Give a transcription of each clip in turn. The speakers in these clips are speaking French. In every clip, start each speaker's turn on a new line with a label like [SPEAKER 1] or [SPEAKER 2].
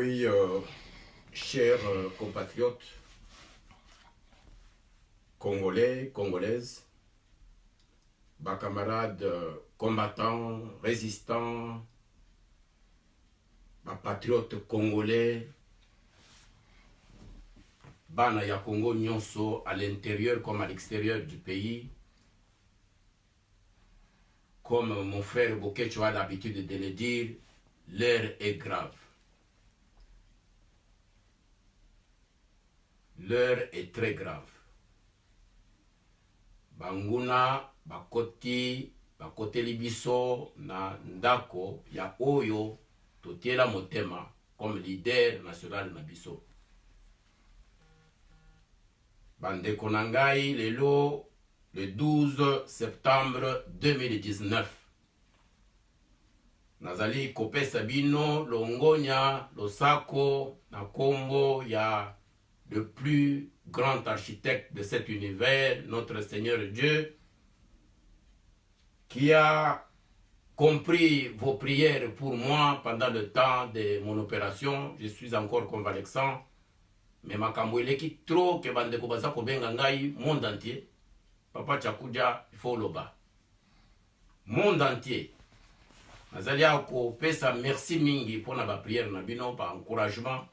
[SPEAKER 1] Oui, chers compatriotes congolais, congolaises, bas camarades combattants, résistants, bas patriotes congolais, bana ya Congo nyonso à l'intérieur comme à l'extérieur du pays. Comme mon frère Bokecho a l'habitude de le dire, l'heure est grave. L'heure est très grave. Banguna, bakoti, bakoteli biso na ndako ya oyo totiela motema comme leader national na biso. Bandeko na ngai lelo le 12 septembre 2019. Nazali kopesa bino longonya losako na kombo ya le plus grand architecte de cet univers, notre Seigneur Dieu, qui a compris vos prières pour moi pendant le temps de mon opération. Je suis encore convalescent, mais makambo eleki trop ke bandeko baza kobenga ngai monde entier. Papa Chakuja, il faut loba. Monde entier. Nazali ako pesa merci mingi pour na ba prière na bino pa encouragement.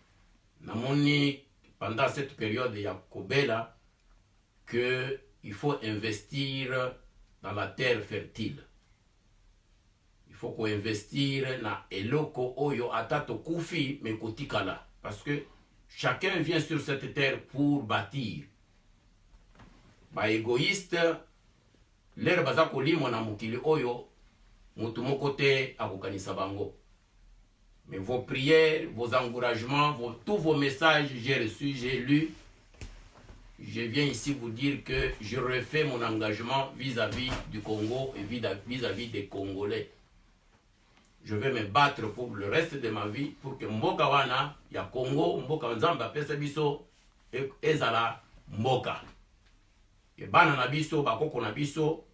[SPEAKER 1] Namoni pendant cette période ya kobela que il faut investir dans la terre fertile. Il faut qu'on investir na eloko oyo atato kufi me kotikala parce que chacun vient sur cette terre pour bâtir. Ba égoïste l'air baza kolimo na mukili oyo mutu moko te akokanisa bango. Mais vos prières, vos encouragements, tous vos messages, j'ai reçu, j'ai lu. Je viens ici vous dire que je refais mon engagement vis-à-vis du Congo et vis-à-vis des Congolais. Je vais me battre pour le reste de ma vie pour que mboka wana ya Congo, mboka nzamba pesa biso ezala mboka. Et bana na biso, bakoko na biso,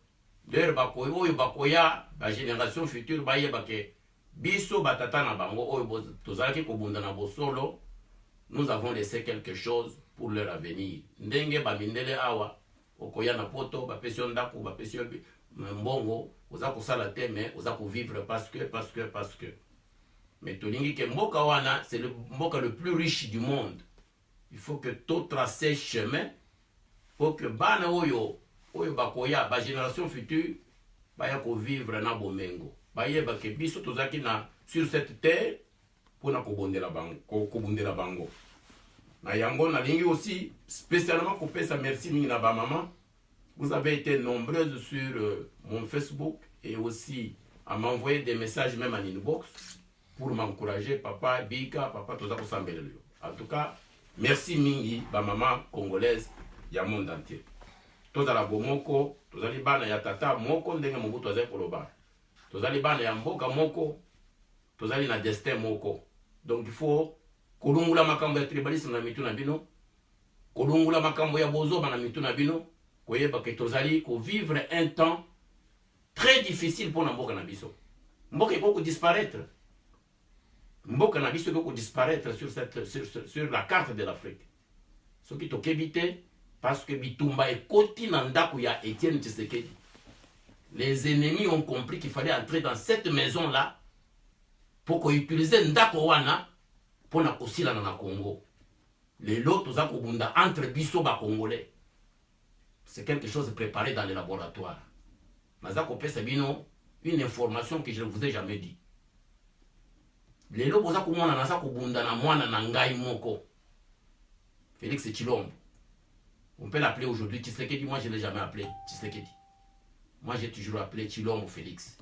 [SPEAKER 1] leur bakoyo oyo bakoya, ba génération future ba yeba ke biso batata na bango oyo tozalaki kobunda na bosolo, nous avons laissé quelque chose pour leur avenir. Ndenge ba mindele awa okoya na poto ba pesio ndako ba pesio mbongo oza kosala te mais oza ko vivre parce que mais tolingi ke mboka wana c'est le mboka le plus riche du monde. Il faut que tout tracer chemin pour que bana oyo bakoya ba génération future baya ko vivre na bomengo. Bayeba ke biso tozaki na sur cette terre pour na kobondela bango. Na yango na lingi aussi spécialement pour pesa merci mingi na ba maman. Vous avez été nombreuses sur mon Facebook et aussi à m'envoyer des messages même en inbox pour m'encourager. Papa Bika, papa tozako sambelelo. En tout cas, merci mingi ba maman congolaise ya monde entier. Tozala bomoko, tozali bana ya tata moko ndenge mobutu azali koloba. Tozali bana ya mboka moko, tozali na destin moko. Donc il faut kolungula makambo ya tribalisme na mitu na bino, kolungula makambo ya bozoba na mitu na bino, koyeba ke tozali ko vivre un temps très difficile pour na mboka na biso. Mboka iko disparaître. Mboka na biso iko disparaître sur la carte de l'Afrique. Ce qui tokebite parce que bitumba ekoti na ndako ya Etienne Tshisekedi. Les ennemis ont compris qu'il fallait entrer dans cette maison-là pour utiliser ndako wana pour na kosila na Congo. Les lots toza kobunda entre biso ba congolais. C'est quelque chose préparé dans les laboratoires. Maza kopesa bino une information que je ne vous ai jamais dit. Les lots boza komona na sa kobunda na mwana na ngai moko. Félix Tshilombo. On peut l'appeler aujourd'hui Tshisekedi, moi je ne l'ai jamais appelé Tshisekedi. Moi j'ai toujours appelé Tshilombo Félix.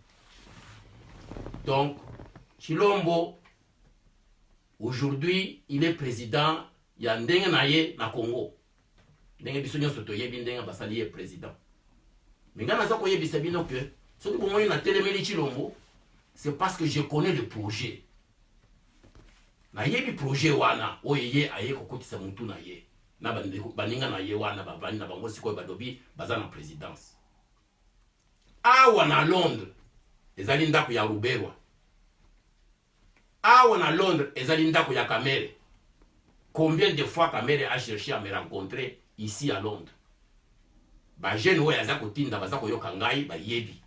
[SPEAKER 1] Donc, Tshilombo, aujourd'hui, il est président, il y a ndenge naye na Congo. Ndenge biso nyonso toyebi ndenge basali ye président. Mais ngana za koyebisa bino que soki bomoni na telemeli Tshilombo, c'est parce que je connais le projet. Na yebi projet wana oyeye aye kokotisa mutu na ye. Na baninga na ye wana bavani na bango sikoyo badobi baza na présidence. Awa na Londres ezali ndako ya Ruberwa. on à Londres, Ezalinda Koya Kamere. Combien de fois Kamere a cherché à me rencontrer ici à Londres? Bah, jeune ouais, Azakotinda, Bazako Yokangai, bah, Yebi.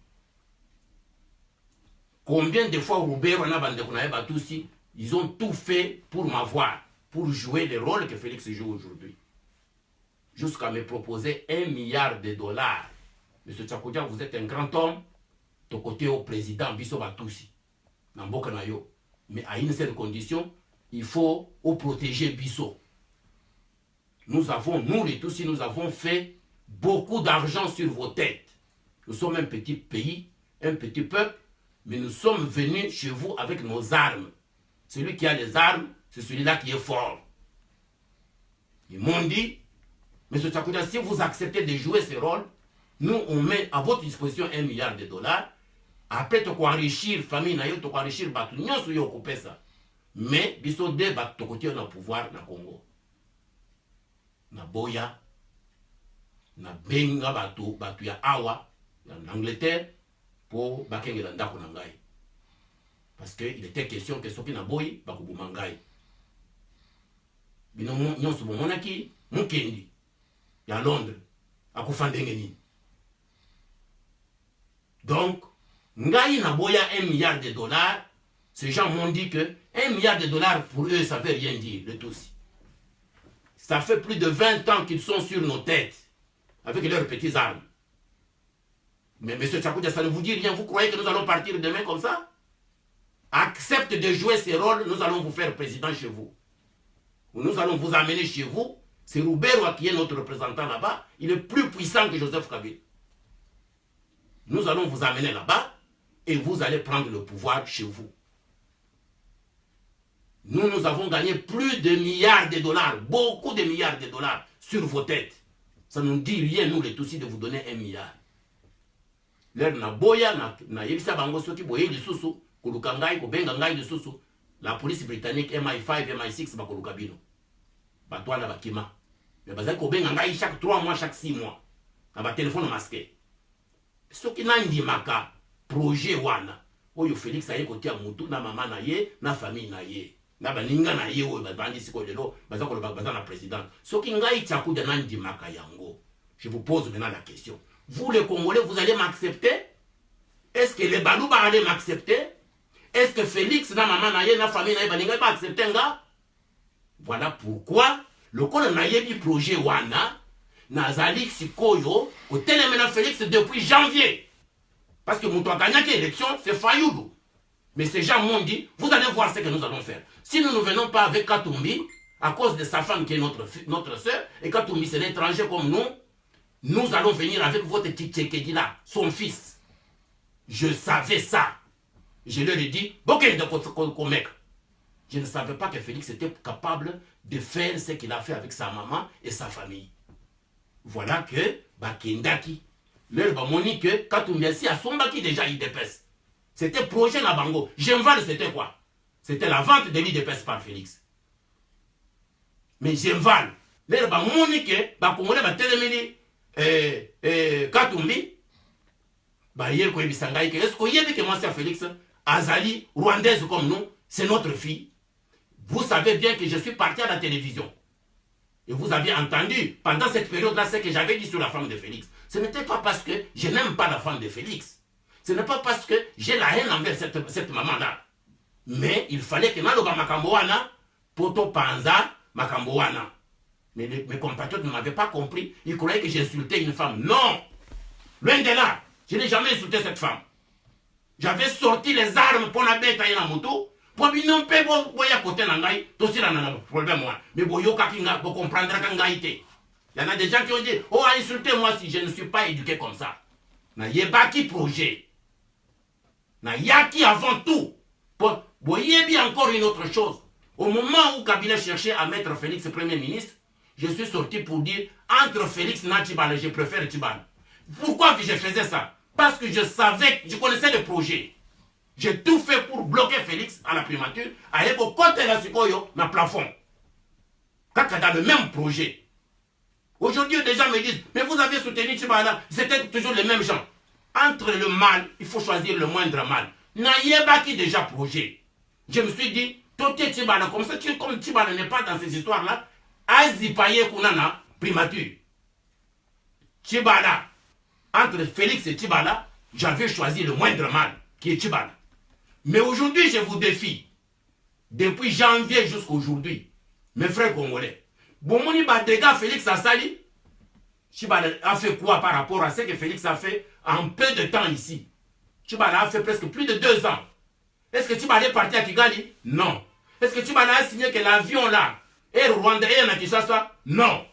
[SPEAKER 1] Combien de fois Roubert, Batusi, ils ont tout fait pour m'avoir, pour jouer le rôle que Félix joue aujourd'hui. Jusqu'à me proposer $1 milliard. Monsieur Tchakodia, vous êtes un grand homme, de côté au président Bisso Batusi, Namboka Nayo. Mais à une seule condition, il faut protéger Bisso. Nous les Tutsis, nous avons fait beaucoup d'argent sur vos têtes. Nous sommes un petit pays, un petit peuple, mais nous sommes venus chez vous avec nos armes. Celui qui a les armes, c'est celui-là qui est fort. Ils m'ont dit, M. Tchakodia, si vous acceptez de jouer ce rôle, nous, on met à votre disposition $1 milliard. Après, tu peux enrichir la famille, tu peux enrichir les gens, tu peux ça. Mais, biso de tu peux le pouvoir dans le Congo. Na boya, na benga batu ya awa, en Angleterre, pour bakenge landa konangai. Parce qu'il était question que soki na boyi, bakubumangai. Bino nyonso bomonaki, mukendi, ya Londres, akufandenge nini. Donc, ngai na boya $1 milliard. Ces gens m'ont dit que $1 milliard pour eux, ça ne veut rien dire, le Tutsi. Ça fait plus de 20 ans qu'ils sont sur nos têtes, avec leurs petites armes. Mais M. Tchakodia, ça ne vous dit rien. Vous croyez que nous allons partir demain comme ça? Accepte de jouer ces rôles, nous allons vous faire président chez vous. Nous allons vous amener chez vous. C'est Rouberwa qui est notre représentant là-bas. Il est plus puissant que Joseph Kabila. Nous allons vous amener là-bas et vous allez prendre le pouvoir chez vous. Nous avons gagné plus de milliards de dollars, beaucoup de milliards de dollars sur vos têtes. Ça ne nous dit rien, nous les Tutsis, de vous donner $1 milliard. L'air na boya, na yebisa bango soki boye lisusu, kulukangai, kobengangai lisusu, la police britannique MI5, MI6, bakolukabino. Batouana bakima. Mais bazali kobengangai chaque 3 mois, chaque 6 mois. Na ba téléphone masqué. Soki nandi maka, projet wana. Oyo Félix aye kote ya mutu, na mama na ye, na famille na ye. Na baninga na ye, oyo bandi siko lelo, bazako bazana président. Soki ngai Tchakodia nandi maka yango. Je vous pose maintenant la question. Vous les Congolais, vous allez m'accepter? Est-ce que les Balouba allez m'accepter? Est-ce que Félix, na maman na ye, na famille na ye, baninga va accepter nga? Voilà pourquoi le col na yebi projet wana, nazali sikoyo, au télémena Félix depuis janvier. Parce que Moutou a gagné l'élection, c'est Fayoulou. Mais ces gens m'ont dit, vous allez voir ce que nous allons faire. Si nous ne venons pas avec Katumbi, à cause de sa femme qui est notre soeur, et Katumbi c'est l'étranger comme nous allons venir avec votre Tchékédi là, son fils. Je savais ça. Je leur ai dit, je ne savais pas que Félix était capable de faire ce qu'il a fait avec sa maman et sa famille. Voilà que, Bakendaki, leur bamoni que Katumbi si a son baki déjà IDPS. C'était projet Nabango. Gemval, c'était quoi? C'était la vente de l'IDPS par Félix. Mais Gemval, leur bamoni que, Bakomole Batelemeli, Katumbi, est-ce que y a moi c'est Félix Azali, rwandaise comme nous, c'est notre fille. Vous savez bien que je suis parti à la télévision. Et vous avez entendu pendant cette période-là ce que j'avais dit sur la femme de Félix. Ce n'était pas parce que je n'aime pas la femme de Félix. Ce n'est pas parce que j'ai la haine envers cette maman-là. Mais il fallait que Naloba Makamboana, Poto Panza Makamboana. Mais mes compatriotes ne m'avaient pas compris. Ils croyaient que j'insultais une femme. Non! Loin de là, je n'ai jamais insulté cette femme. J'avais sorti les armes pour la bête à une moto. Pour lui non pas à côté nangai, tout ça n'a pas problème moi. Mais pour yo kakinga pour comprendre kangaïté. Il y en a des gens qui ont dit oh insultez-moi si je ne suis pas éduqué comme ça. Na yebaki projet. Na yaki avant tout. Pour yebi encore une autre chose. Au moment où Kabila cherchait à mettre Félix Premier ministre, je suis sorti pour dire entre Félix et Tchibane, je préfère Tchibane. Pourquoi je faisais ça? Parce que je savais, je connaissais le projet. J'ai tout fait pour bloquer Félix à la primature, à l'époque, côté la Sikoyo, dans le plafond. Kaka dans le même projet. Aujourd'hui, des gens me disent, mais vous avez soutenu Tchibana, c'était toujours les mêmes gens. Entre le mal, il faut choisir le moindre mal. N'ayez pas qui déjà projet. je me suis dit, Toté Tchibana, comme ça, comme Tchibana n'est pas dans ces histoires-là, Azipaye Kunana, primature. Tchibana, entre Félix et Tchibana, j'avais choisi le moindre mal, qui est Tchibana. Mais aujourd'hui, je vous défie, depuis janvier jusqu'à aujourd'hui, mes frères congolais, Bomoni Badega, Félix Assali, Tchibana a fait quoi par rapport à ce que Félix a fait en peu de temps ici? Tchibana a fait presque plus de 2 ans. Est-ce que Tchibana est parti à Kigali? Non. Est-ce que Tchibana a signé que l'avion là est rwandais et à Kinshasa? Non.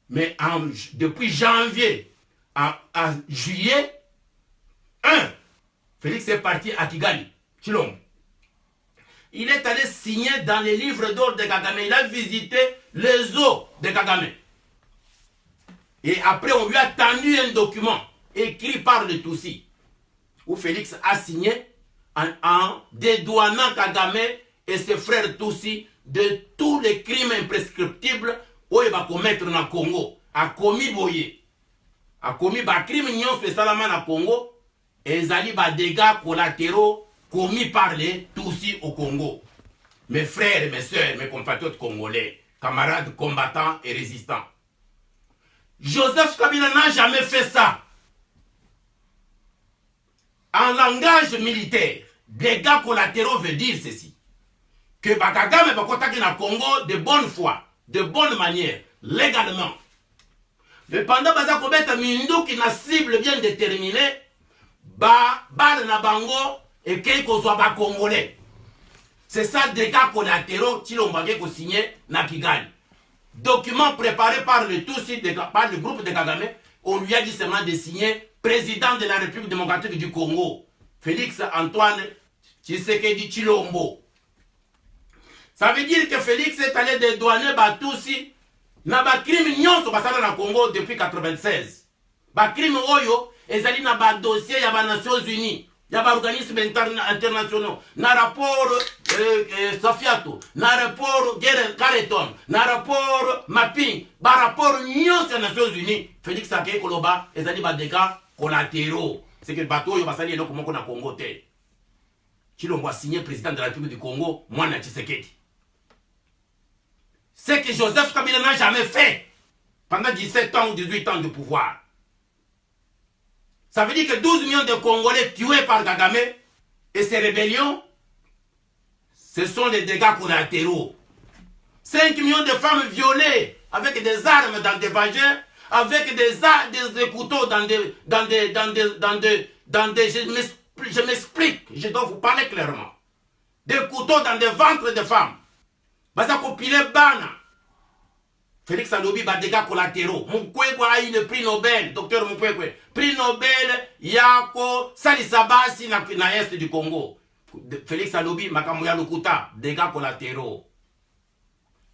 [SPEAKER 1] Mais depuis janvier à juillet, Félix est parti à Kigali, Chilombo. Il est allé signer dans les livres d'or de Kagame. Il a visité les eaux de Kagame. Et après, on lui a tendu un document écrit par le Tutsi, où Félix a signé en dédouanant Kagame et ses frères Tutsi de tous les crimes imprescriptibles qu'il va commettre dans le Congo. A commis boye. A commis des crimes spécialement dans le Congo. Et ils ont des dégâts collatéraux commis par les Tutsis au Congo. Mes frères et mes soeurs, mes compatriotes congolais, camarades combattants et résistants. Joseph Kabila n'a jamais fait ça. En langage militaire, dégâts collatéraux veut dire ceci. Que Bakagame va contacter le Congo de bonne foi, de bonne manière, légalement. Mais pendant que Bazakobeta Mindou qui n'a cible bien déterminée, Bal na bango et Keiko soit pas congolais. C'est ça dégâts collatéraux qui l'ont signé na Kigali. Document préparé par le Tutsi, par le groupe de Kagame, on lui a dit seulement de signer président de la République démocratique du Congo, Félix Antoine Tshisekedi Tshilombo. Ça veut dire que Félix est allé dédouaner Tutsi na ba crime nyonso basala na Congo depuis 96. Ba crime oyo ezali na ba dossier ya ba Nations Unies, ya ba organismes internationaux, na rapport Safiato, na rapport Careton, na rapport Mapping, ba rapport nyonso ya Nations Unies, Félix Akeye Koloba ezali ba dégâts collatéraux. C'est que bateau yo basali eloko moko na Congo te. Tshilombo a signé président de la République du Congo, Mwana Tshisekedi. C'est que Joseph Kabila n'a jamais fait pendant 17 ans ou 18 ans de pouvoir. Ça veut dire que 12 millions de Congolais tués par Kagame et ses rébellions, ce sont des dégâts collatéraux. 5 millions de femmes violées avec des armes dans des vagins, avec des couteaux dans des... Je m'explique, je dois vous parler clairement. Des couteaux dans des ventres de femmes. Baza kopile bana. Félix Alobi ba dégâts collatéraux. Mukwege a eu le prix Nobel, docteur Mukwege. Prix Nobel yako Salisabasi na est du Congo. Félix Alobi makamuya lokuta, dégâts collatéraux.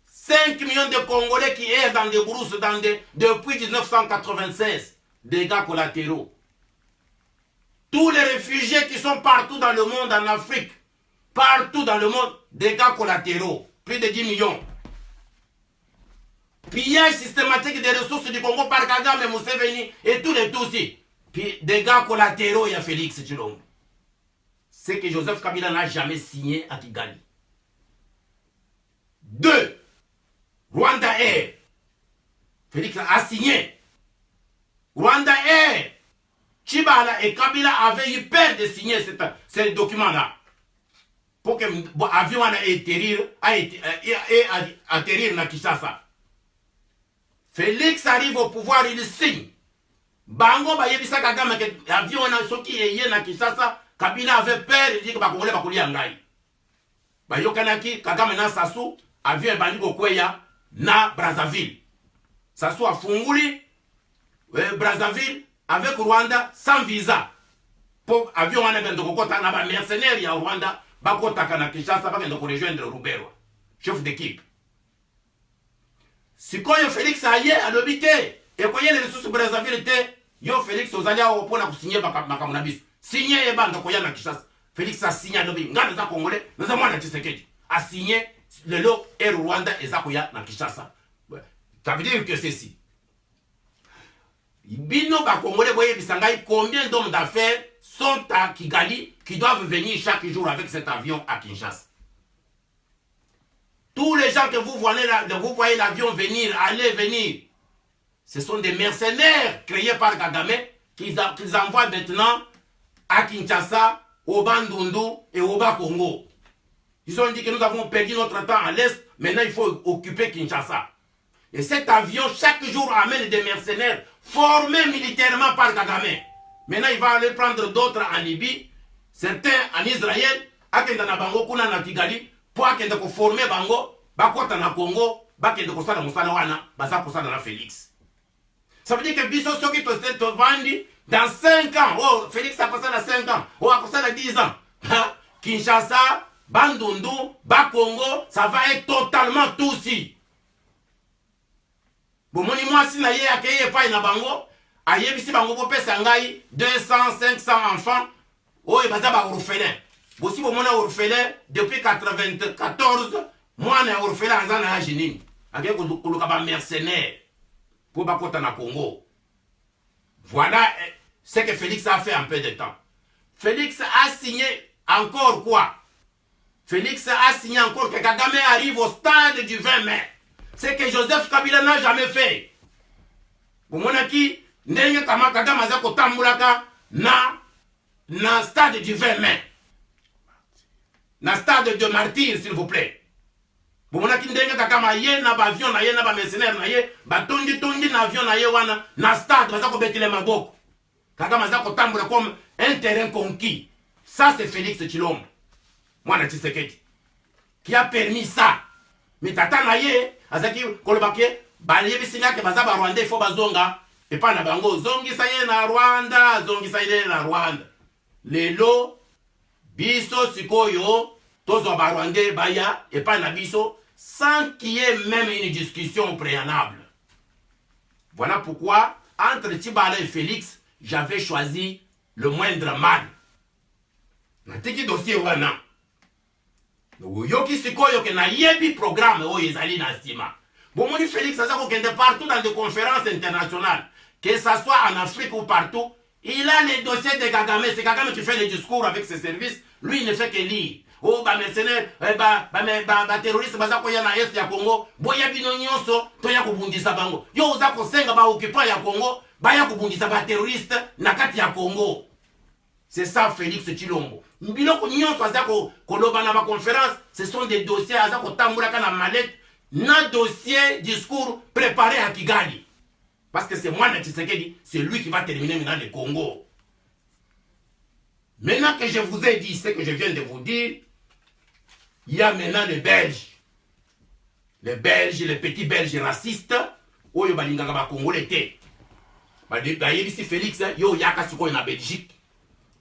[SPEAKER 1] 5 millions de Congolais qui errent dans des brousses depuis 1996, dégâts collatéraux. Tous les réfugiés qui sont partout dans le monde, en Afrique, partout dans le monde, dégâts collatéraux. Plus de 10 millions. Pillage systématique des ressources du Congo par Kagame, Museveni et tous les Tutsis. Puis dégâts collatéraux, il y a Félix Tshilombo. C'est que Joseph Kabila n'a jamais signé à Kigali. 2. Rwanda Air. Félix a signé. Rwanda Air. Tshibala et Kabila avaient eu peur de signer ce document-là. Pour que l'avion atterrir na Kinshasa. Félix arrive au pouvoir, il signe. Bango ba yebisa Kagame que l'avion na soki eye na Kinshasa, Kabila avait peur, il dit que ba Congolais ba kolia ngai. Ba yokanaki Kagame na Sassou, avion bandi kokweya na Brazzaville. Sassou a funguli Brazzaville avec Rwanda sans visa. Pour avion wana bendo kokota na ba mercenaires ya Rwanda. Bakotaka na Kinshasa bakenda ko rejoindre Rubero, chef d'équipe. Sikoyo Félix aye alobité et koye les ressources Brazzaville te yo Félix ozalia opona ko signer makamuna biso. Signer e banda koya na Kinshasa. Félix a signé alobi ngana za Congolais, naza mwana Tshisekedi. A signé le lot et Rwanda ezakoya na Kinshasa. Ça veut dire que ceci. Bino ba Congolais boye bisangai combien d'hommes d'affaires sont à Kigali, qui doivent venir chaque jour avec cet avion à Kinshasa. Tous les gens que vous voyez l'avion venir, aller, venir, ce sont des mercenaires créés par Kagame qu'ils envoient maintenant à Kinshasa, au Bandundu et au Bas-Congo. Ils ont dit que nous avons perdu notre temps à l'Est, maintenant il faut occuper Kinshasa. Et cet avion, chaque jour, amène des mercenaires formés militairement par Kagame. Maintenant, il va aller prendre d'autres en Libye, certains en Israël, akenda na bango kuna na Kigali, pour akenda ko former bango, bakota na Congo, bakenda ko sala musala wana, baza ko sala na Félix. Ça veut dire que biso soki to vandi dans 5 ans, oh Félix a passé à 5 ans, oh a passé à 10 ans. Kinshasa, Bandundu, Bas-Congo, ça va être totalement tout si. Bon, moni moi si na ye akeye pa na bango, ayebisi bango po pesa ngai 200, 500 enfants, oh baza ba orphelin. Bon si bon mona orphelin depuis 94, moi na orphelin en na jinini. Akeye ko ba mercenaire pour bakota na Congo. Voilà ce que Félix a fait en peu de temps. Félix a signé encore quoi? Félix a signé encore que Kagame arrive au stade du 20 mai. Ce que Joseph Kabila n'a jamais fait. Bumonaki, ndenge kama Kagame aza kotambulaka na stade du 20 mai. Na stade de martyr, s'il vous plaît. Bumonaki ndenge Kagame ye na ba avion na ye na ba mercenaire na ye, ba tondi na avion na ye wana na stade baza ko betile maboko. Kagame aza kotambula comme un terrain conquis. Ça c'est Félix Tshilombo. Mwana Tshisekedi qui a permis ça. Mais tata na ye azaki kolobake bayebisinga ke baza ba Rwanda ifo bazonga epa na bango zongisa ye na Rwanda, zongisa ye na Rwanda. Lelo biso sikoyo tozo ba Rwanda baya epa na biso sans qu'il y ait même une discussion préalable. Voilà pourquoi entre Tshibala et Félix, j'avais choisi le moindre mal. Natiki dossier wana. Yoki sikoyo ke na yebi programme o ezali na stima. Bon moni Félix aza ko kende partout dans des conférences internationales, que ça soit en Afrique ou partout, il a les dossiers de Kagame, c'est Kagame qui fait les discours avec ses services, lui il ne fait que lire. Oh ba mercenaire, ba terroriste baza ko ya na est ya Congo, boya bino nyonso to ya kubundisa bango. Yo uza ko senga ba occupant ya Congo, ba ya kubundisa ba terroriste na kati ya Congo. C'est ça Félix Tshilombo. Biloko nyonso aza ko koloba na ba conférence, ce sont des dossiers aza ko tambulaka na mallette, na dossier discours préparé à Kigali. Parce que c'est moi Tshisekedi, c'est lui qui va terminer maintenant le Congo. Maintenant que je vous ai dit ce que je viens de vous dire, il y a maintenant les Belges. Les Belges, les petits Belges racistes, oyo balingaka ba Congolais te. Ba yebisi Félix yo yaka sikoyo na Belgique.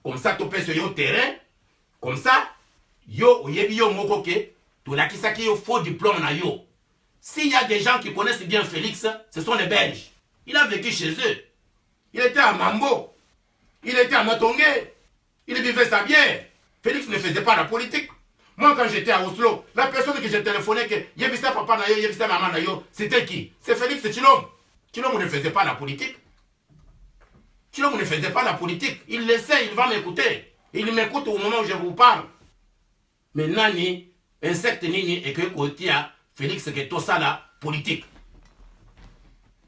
[SPEAKER 1] Comme ça, tu peux sur le terrain. Comme ça, yo, yebi yo moko ke, tu l'as qui yo faux diplôme na yo. S'il y a des gens qui connaissent bien Félix, ce sont les Belges. Il a vécu chez eux. Il était à Mambo. Il était à Matongé. Il vivait sa bière. Félix ne faisait pas la politique. Moi, quand j'étais à Oslo, la personne que j'ai téléphoné, que yebisa papa na yo, yebisa maman na yo, c'était qui? C'est Félix Tshilombo. Tshilombo ne faisait pas la politique. Tshilombo ne faisait pas la politique. Il le sait, il va m'écouter. Il m'écoute au moment où je vous parle. Mais nani, insecte nini, et que kotia, Félix que tout ça la politique.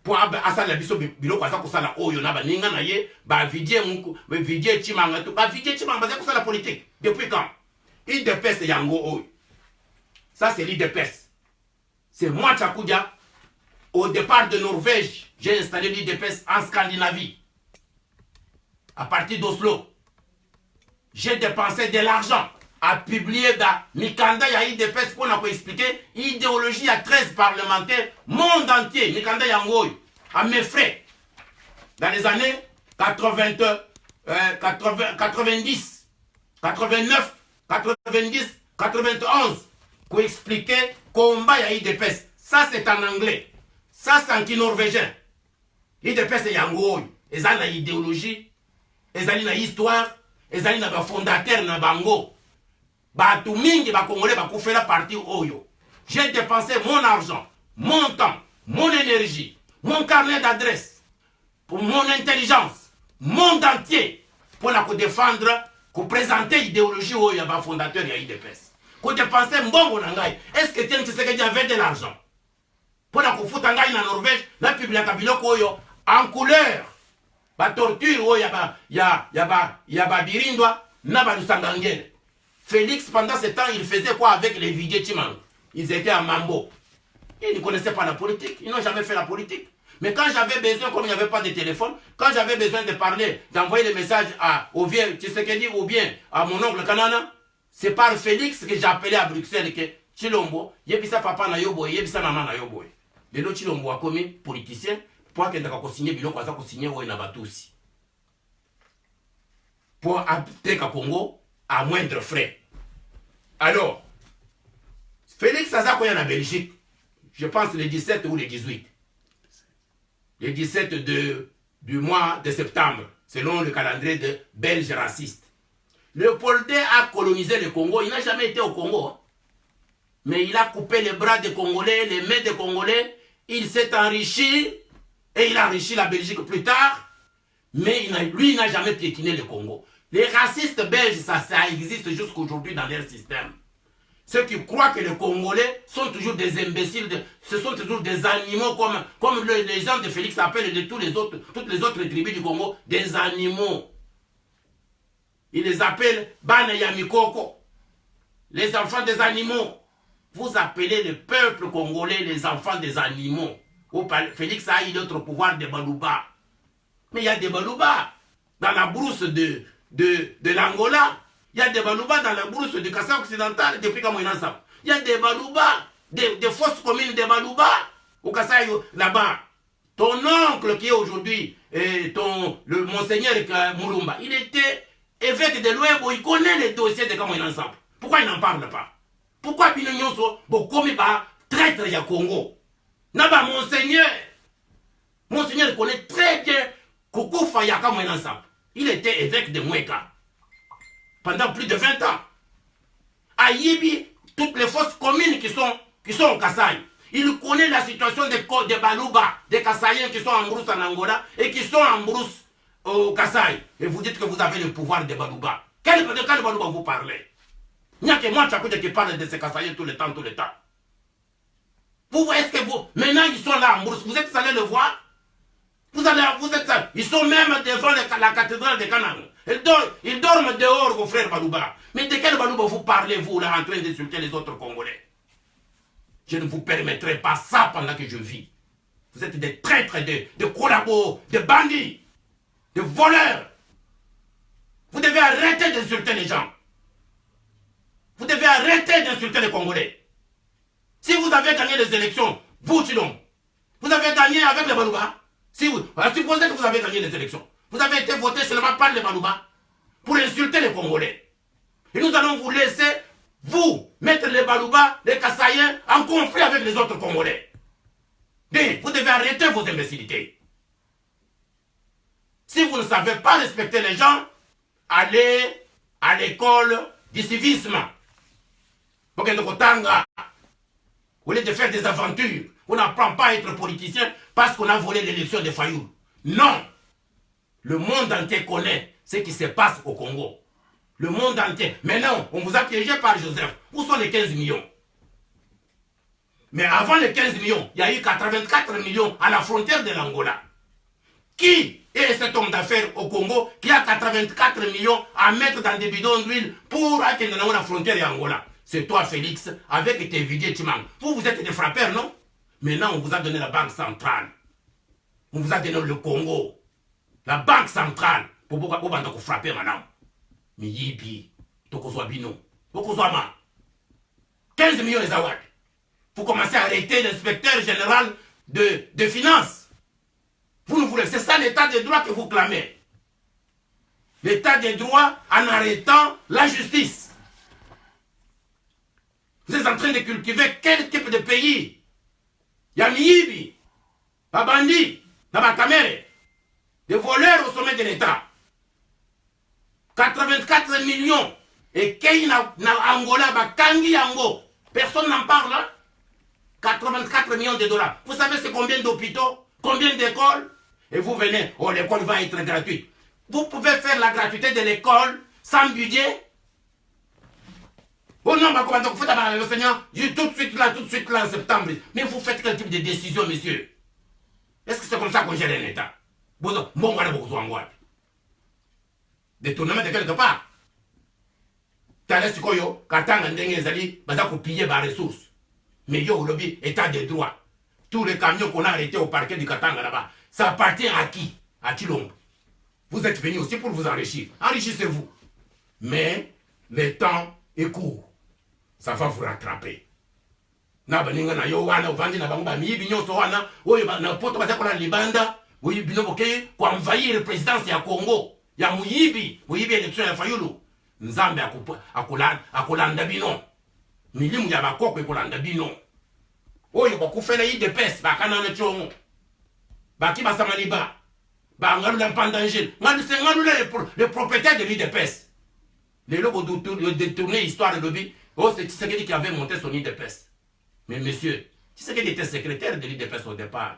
[SPEAKER 1] Pour asa la biso biloko asa ko sala oyo na ba ninga na ye, ba vidie muku, ba vidie chimanga to, ba vidie chimanga ba ko sala politique. Depuis quand? IDPS yango oyo. Ça c'est l'IDPS. C'est moi Tchakudia. Au départ de Norvège, j'ai installé l'IDPS en Scandinavie. À partir d'Oslo, j'ai dépensé de l'argent à publier dans Mikanda ya IDPS pour nous expliquer idéologie à 13 parlementaires monde entier. Mikanda Yangoy, à mes frais. Dans les années 90, 89, 90, 91, pour expliquer combat ya IDPS. Ça c'est en anglais. Ça c'est en norvégien. IDPS Yangoy. Ils ont une idéologie. Ils ont une histoire, ils ont un fondateur na bango. Batu mingi ba Congolais ba koufela parti oyo. J'ai dépensé mon argent, mon temps, mon énergie, mon carnet d'adresse, pour mon intelligence, monde entier, pour la défendre, pour présenter l'idéologie où il y a un fondateur, il y a IDPS. Pour dépenser mbongo nangai. Est-ce que Tiens Tshisekedi avait de l'argent? Pour la foutre en Norvège, la publique en couleur. La torture, il y a Birindwa, Naba Lusangangele. Félix, pendant ce temps, il faisait quoi avec les Vidier Chimang? Ils étaient à Mambo. Ils ne connaissaient pas la politique. Ils n'ont jamais fait la politique. Mais quand j'avais besoin, comme il n'y avait pas de téléphone, quand j'avais besoin de parler, d'envoyer des messages au vieux Tshisekedi ou bien à mon oncle Kanana, c'est par Félix que j'appelais à Bruxelles que Chilombo, Yebisa papa na yoboy, Yebisa maman na yoboy. De l'autre Chilombo a commis politicien, pour qu'il ait signé biloko aza ko signer ou na batusi. Pour appeler Congo à moindre frais. Alors, Félix Azako en Belgique, je pense le 17 ou le 18. Le 17 du mois de septembre, selon le calendrier de Belges racistes. Léopold II a colonisé le Congo, il n'a jamais été au Congo. Hein. Mais il a coupé les bras des Congolais, les mains des Congolais, il s'est enrichi, et il a enrichi la Belgique plus tard, mais lui, il n'a jamais piétiné le Congo. Les racistes belges, ça existe jusqu'aujourd'hui dans leur système. Ceux qui croient que les Congolais sont toujours des imbéciles, ce sont toujours des animaux, comme les gens de Félix appellent de toutes les autres tribus du Congo, des animaux. Ils les appellent Bana Yamikoko, les enfants des animaux. Vous appelez le peuple congolais les enfants des animaux. Félix a eu d'autres pouvoirs de Balouba. Mais il y a des Balouba dans la brousse de l'Angola. Il y a des Balouba dans la brousse du Kassai occidental depuis Kamoinasa. Il y a des Balouba, des fausses communes de Balouba au Kassai là-bas. Ton oncle qui est aujourd'hui, le monseigneur Moulumba, il était évêque de l'Ouebo, il connaît les dossiers de Kamoinasa. Pourquoi il n'en parle pas? Pourquoi Binonyoso, Bokomi ba traître ya Congo? Naba monseigneur connaît très bien Koko Fayaka Mouenansa. Il était évêque de Mweka pendant plus de 20 ans. À Yibi, toutes les fausses communes qui sont au Kassai. Il connaît la situation des Balouba, des Kassaïens qui sont en brousse en Angola et qui sont en brousse au Kassai. Et vous dites que vous avez le pouvoir des Balouba. De quel Balouba vous parlez? Il n'y a que moi qui parle de ces Kassaïens tout le temps. Vous voyez ce que vous... Maintenant, ils sont là en brousse. Vous êtes allés le voir? Vous êtes allés. Ils sont même devant la cathédrale de Canaan. Ils dorment dehors, vos frères Balouba. Mais de quel Balouba vous parlez, vous, là, en train d'insulter les autres Congolais? Je ne vous permettrai pas ça pendant que je vis. Vous êtes des traîtres, de collabos, de bandits, de voleurs. Vous devez arrêter d'insulter les gens. Vous devez arrêter d'insulter les Congolais. Si vous avez gagné les élections, vous, Chilom, vous avez gagné avec les Balouba. Supposez que vous avez gagné les élections. Vous avez été voté seulement par les Balouba pour insulter les Congolais. Et nous allons vous laisser, vous, mettre les Balouba, les Kassaïens, en conflit avec les autres Congolais. Mais vous devez arrêter vos imbécilités. Si vous ne savez pas respecter les gens, allez à l'école du civisme. Au lieu de faire des aventures, on n'apprend pas à être politicien parce qu'on a volé l'élection de Fayoul. Non! Le monde entier connaît ce qui se passe au Congo. Le monde entier. Maintenant, on vous a piégé par Joseph. Où sont les 15 millions? Mais avant les 15 millions, il y a eu 84 millions à la frontière de l'Angola. Qui est cet homme d'affaires au Congo qui a 84 millions à mettre dans des bidons d'huile pour atteindre la frontière de l'Angola? C'est toi, Félix, avec tes Vidier Chimang. Vous êtes des frappeurs, non? Maintenant, on vous a donné la banque centrale. On vous a donné le Congo. La banque centrale. Pour vous frapper, madame. Mais yibi, tokozwa bino. Tokozwa ma. 15 millions les awad. Vous commencez à arrêter l'inspecteur général de finances. Vous ne voulez. C'est ça l'état de droit que vous clamez. L'état de droit en arrêtant la justice. Vous êtes en train de cultiver quel type de pays? Yamiyibi, Babandi, Nabakamere, des voleurs au sommet de l'État. 84 millions. Et qu'il na Angola, Bakangi Yango. Personne n'en parle. Hein? 84 millions de dollars. Vous savez c'est combien d'hôpitaux? Combien d'écoles? Et vous venez, oh l'école va être gratuite. Vous pouvez faire la gratuité de l'école sans budget. Oh non, comment donc vous faites l'enseignant tout de suite là, en septembre. Mais vous faites quel type de décision, monsieur? Est-ce que c'est comme ça qu'on gère un État? Bon, on va avoir détournement de quelque part. T'as ce qu'on y a, quand on a des alliés, on va piller les ressources. Mais il y a au lobby, État de droit. Tous les camions qu'on a arrêtés au parquet du Katanga là-bas, ça appartient à qui? À Chilombo. Vous êtes venus aussi pour vous enrichir. Enrichissez-vous. Mais le temps est court. Ça va vous rattraper. Na baninga na yo wana uvandi na bangu ba miyibi nyonso wana oyo na poto baza kola libanda oyo bino boke kwa envahir présidence ya Congo ya muyibi élection ya Fayulu nzambe akolanda bino milimu ya bakoko ekolanda bino oyo bakufela IDPS bakana na chongo baki basamaliba bangalula mpandangel ngalula les propriétaires de l'IDPS les lobos de détourner histoire de lobby. Oh, c'est Tshisekedi qui avait monté son IDPS. Mais monsieur, Tshisekedi était secrétaire de l'IDPS au départ.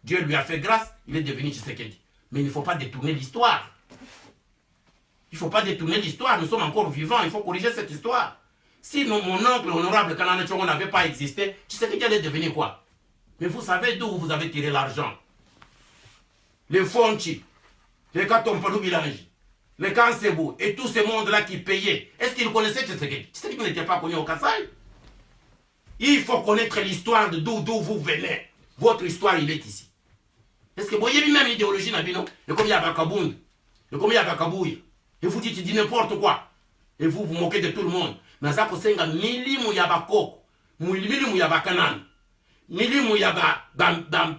[SPEAKER 1] Dieu lui a fait grâce, il est devenu Tshisekedi. Mais il ne faut pas détourner l'histoire. Il ne faut pas détourner l'histoire, nous sommes encore vivants, il faut corriger cette histoire. Si mon oncle honorable Kanana Tchongo n'avait pas existé, Tshisekedi allait devenir quoi? Mais vous savez d'où vous avez tiré l'argent? Les Fonchi, les Katompalou Bilangi, les Kansebou et tout ce monde-là qui payait. Est-ce qu'ils connaissaient Tshisekedi? Tshisekedi n'était pas connu au Kassai. Il faut connaître l'histoire de d'où vous venez. Votre histoire, il est ici. Est-ce que vous voyez même l'idéologie Nabino? Et comme il y a Bakabund, et comme il y a Bakabouya, et vous dites, il dit n'importe quoi. Et vous vous moquez de tout le monde. Mais ça, vous savez, milimu ya bakoko, milimu ya bakanan, milimu ya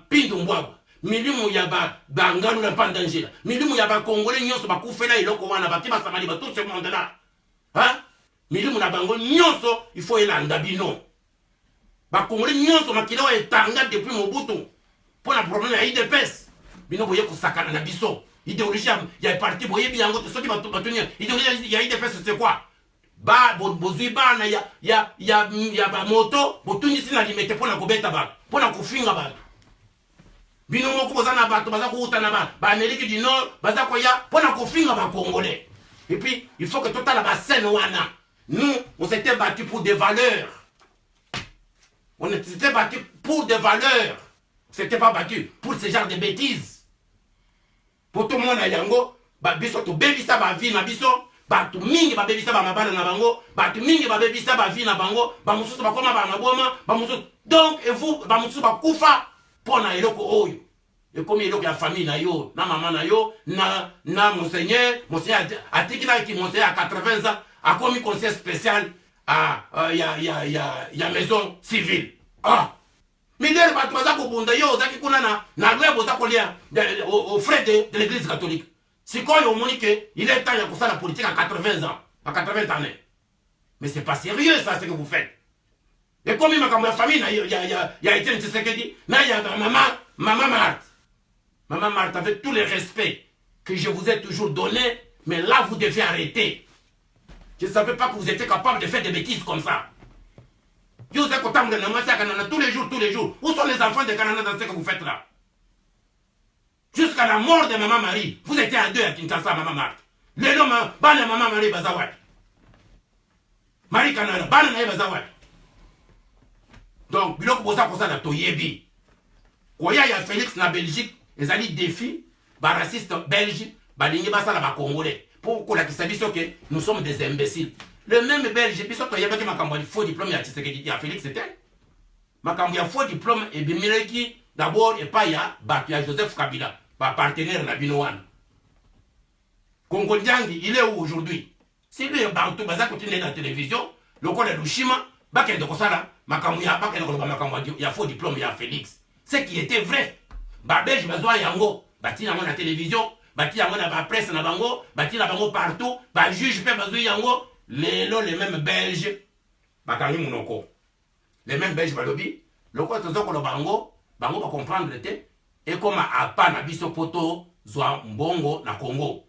[SPEAKER 1] pindu mbwabwa. Milimu ya bangalu na pandangela. Milimu ya bakongole nyonso bakufela iloko wana batima samali ba tout ce monde là. Hein? Milimu na bango nyonso il faut elanda bino. Bakongole nyonso makilo etanga depuis Mobutu. Pour la problème ya IDPS. Bino boye ko sakana na biso. Idéologie ya parti boye biango to soki batunya. Idéologie ya IDPS c'est quoi? Ba bozui bana ya ba moto botunyi sina limete pona kobeta ba. Pona kufinga ba. Bino moko bozana bato baza kuuta na ba Amérique du Nord baza koya pona kofinga ba Congolais. Et puis il faut que total la scène wana. Nous on s'était battu pour des valeurs. On s'était battu pour des valeurs. C'était pas battu pour ce genre de bêtises. Pour tout le monde à yango ba biso to bebisa ba vie na biso batu mingi ba bebisa ba mabana na bango batu mingi ba bebisa ba vie na bango ba mususu ba koma ba na boma ba mususu donc et vous ba mususu ba kufa pona eloko oyo et comme eloko ya famille na yo na maman na yo na monseigneur atikina ki monseigneur à 80 ans a commis conseil spécial à ya maison civile mais d'ailleurs ba toza ko bunda yo zaki kuna na lwebo za kolia au frais de l'église catholique c'est quoi au monique il est temps ya ko la politique à 80 ans à 80 années mais c'est pas sérieux ça ce que vous faites. Et comme il m'a comme la famille, il y a été Tshisekedi, il y a maman Marthe. Maman Marthe, avec tout le respect que je vous ai toujours donné, mais là vous devez arrêter. Je ne savais pas que vous étiez capable de faire des bêtises comme ça. Tous les jours. Où sont les enfants de Canada dans ce que vous faites là? Jusqu'à la mort de maman Marie, vous étiez à deux à Kinshasa, maman Marthe. Les noms, maman Marie Bazawad. Marie Canada, Bazawad. Donc, biloko boza kosa na toyebi. Koya ya Félix na Belgique, les alliés défi, ba raciste belge, ba lingi basala ba congolais. Pour qu'on la biso que nous sommes des imbéciles. Le même belge, biso to yeba ki makambo ya faux diplôme ya Tshisekedi ya Félix c'était. Makambo ya faux diplôme et bimireki d'abord et pas ya ba Joseph Kabila, ba partenaire na bino wana. Kongo Ndiangi, il est où aujourd'hui? Si lui est Bantou, baza continue dans la télévision, le col de Lushima, bakende kosala makamouya bakende koloba makamwa ya faux diplôme ya Félix. Ce qui était vrai. Ba belge bazwa yango, bati yango na télévision, bati yango na ba presse na bango, bati na bango partout, ba juge pe bazwa yango, les mêmes belges bakangi munoko. Les mêmes belges balobi, loko tozo koloba bango ba comprendre te et comme apa na biso poto zwa mbongo na Congo.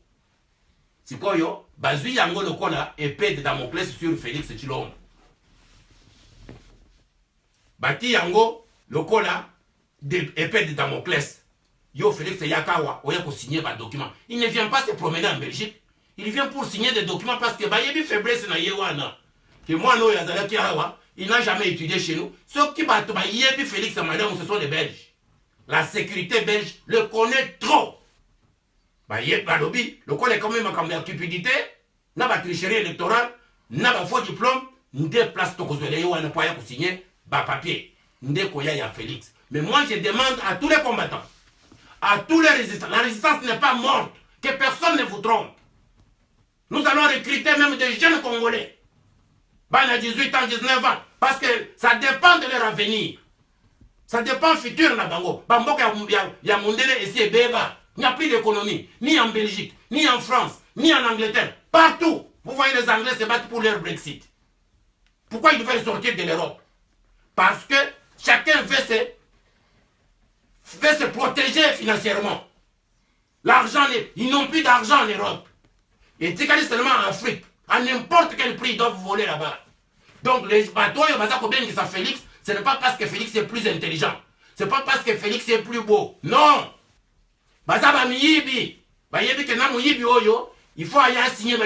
[SPEAKER 1] Sikoyo bazwi yango lokola épée de Damoclès sur Félix Tshilombo. Bati yango lokola épée de Damoclès Yo Félix Yakawa, oya pour signer des documents. Il ne vient pas se promener en Belgique. Il vient pour signer des documents parce que bah yebi faiblesse na yewana. Que moi no yazalaki awa, il n'a jamais étudié chez nous. Ceux qui battent bah yebi Félix madame, ce sont les Belges. La sécurité belge le connaît trop. Bah yebi balobi, le connaît quand même comme cupidité, n'a pas tricherie électorale, n'a pas faux diplôme, n'de place to kozwele yewana pour signer bah papier. N'de koya ya Félix. Mais moi je demande à tous les combattants, à tous les résistants, la résistance n'est pas morte, que personne ne vous trompe. Nous allons recruter même des jeunes Congolais. Ben à 18 ans, 19 ans. Parce que ça dépend de leur avenir. Ça dépend du futur na bango. Bamboka ya mondele ici et Béba. Il n'y a plus d'économie. Ni en Belgique, ni en France, ni en Angleterre. Partout. Vous voyez les Anglais se battre pour leur Brexit. Pourquoi ils veulent sortir de l'Europe? Parce que chacun veut se protéger financièrement. L'argent, ils n'ont plus d'argent en Europe. Et c'est seulement en Afrique. À n'importe quel prix, ils doivent voler là-bas. Donc les bateaux, Félix, ce n'est pas parce que Félix est plus intelligent. Ce n'est pas parce que Félix est plus beau. Non. Il faut aller signer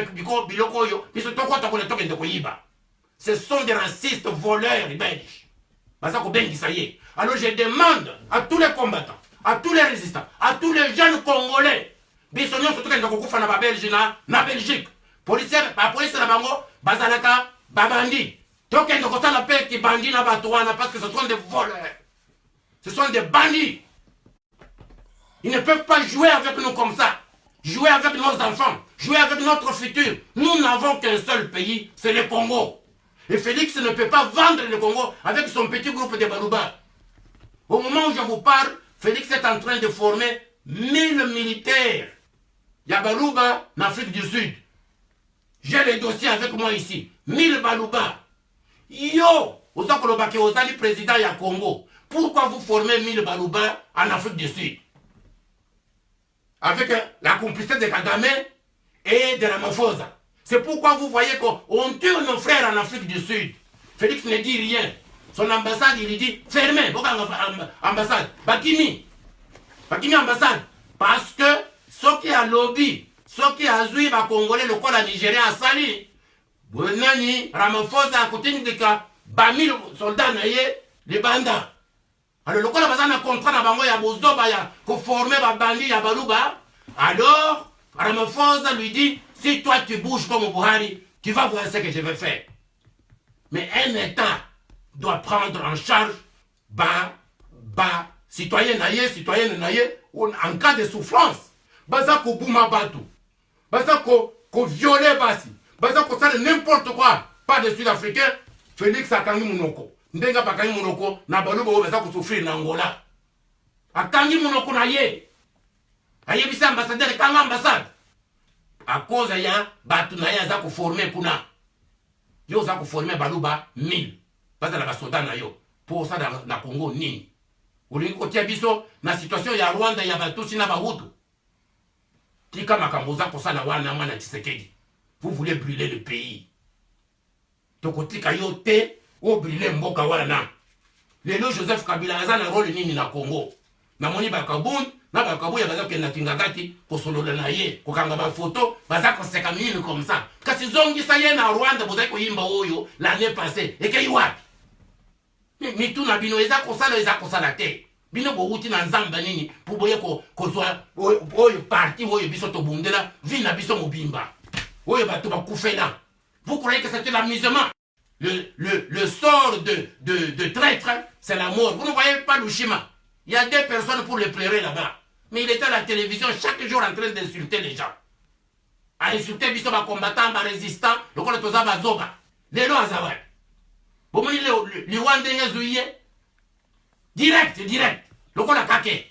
[SPEAKER 1] ce sont des racistes voleurs belges. Alors je demande à tous les combattants, à tous les résistants, à tous les jeunes Congolais, bisonyo surtout quand on kufa na ba Belge na Belgique. Police na bango bazalaka babandi. Donc ils ne la paix qui bandit na batouana parce que ce sont des voleurs. Ce sont des bandits. Ils ne peuvent pas jouer avec nous comme ça. Jouer avec nos enfants, jouer avec notre futur. Nous n'avons qu'un seul pays, c'est le Congo. Et Félix ne peut pas vendre le Congo avec son petit groupe de Baluba. Au moment où je vous parle, Félix est en train de former 1000 militaires. Yabaluba, en Afrique du Sud. J'ai les dossiers avec moi ici. 1000 Baluba. Yo, vous avez président du Congo. Pourquoi vous formez 1000 Baluba en Afrique du Sud? Avec la complicité de Kagame et de Ramaphosa. C'est pourquoi vous voyez qu'on tue nos frères en Afrique du Sud. Félix ne dit rien. Son ambassade, il dit fermez. Ambassade. Bakimi. Bakimi ambassade. Parce que ceux qui ont lobby, ceux qui ont joué les Congolais, le la Nigeria a sali. Bonani, Ramaphosa a côté de Bami, soldats, les bandas. Alors, le cas a un contrat dans Bango, il y a Bozdoba, il y a former les bandits, il y a Baluba. Alors, Ramaphosa lui dit si toi tu bouges comme Buhari, tu vas voir ce que je vais faire. Mais un État doit prendre en charge citoyen naïe, citoyenne naïe, en cas de souffrance. Baza ko bouma batu. Baza ko violer basi. Baza ko faire n'importe quoi. Pas de Sud-Africain. Félix akangi munoko. Ndenga bakangi munoko. Na baluba o baza ko souffrir na Angola. Akangi munoko na ye. Aye bisa ambassadeur kanga ambassade. À cause ya batu na ya za ko former kuna. Yo za ko former baluba 1000. Baza la basoda na yo. Pour ça na Congo nini. Olingi kotia biso na situation ya Rwanda ya batusi na bahutu. Tika makambo za kosala wana mwana Tshisekedi. Vous voulez brûler le pays. Tokotika yo te o brûler mboka wana. Lelo Joseph Kabila aza na rôle nini na Congo. Na moni bakabun na bakabuya baza kenda kingakati kosolola na ye kokanga ba photo baza koseka mini comme ça. Kasi zongi sa ye na Rwanda bozai ko yimba oyo l'année passée. Eke yiwapi? Mitu na bino eza kosala te. Bino bouti na nzamba nini pour boye kozwa oyo parti oyo biso to bundela vina biso mobimba. Oyo bato bakufela. Vous croyez que c'était l'amusement? Le sort de traître, c'est la mort. Vous ne voyez pas Lushima. Il y a 2 personnes pour le pleurer là-bas. Mais il était à la télévision chaque jour en train d'insulter les gens. À insulter biso ba combattant, ba résistant, le kolo toza ba zoba. Lelo azawai. Bomoni le wande ngezuye. Direct. Le kolo kake.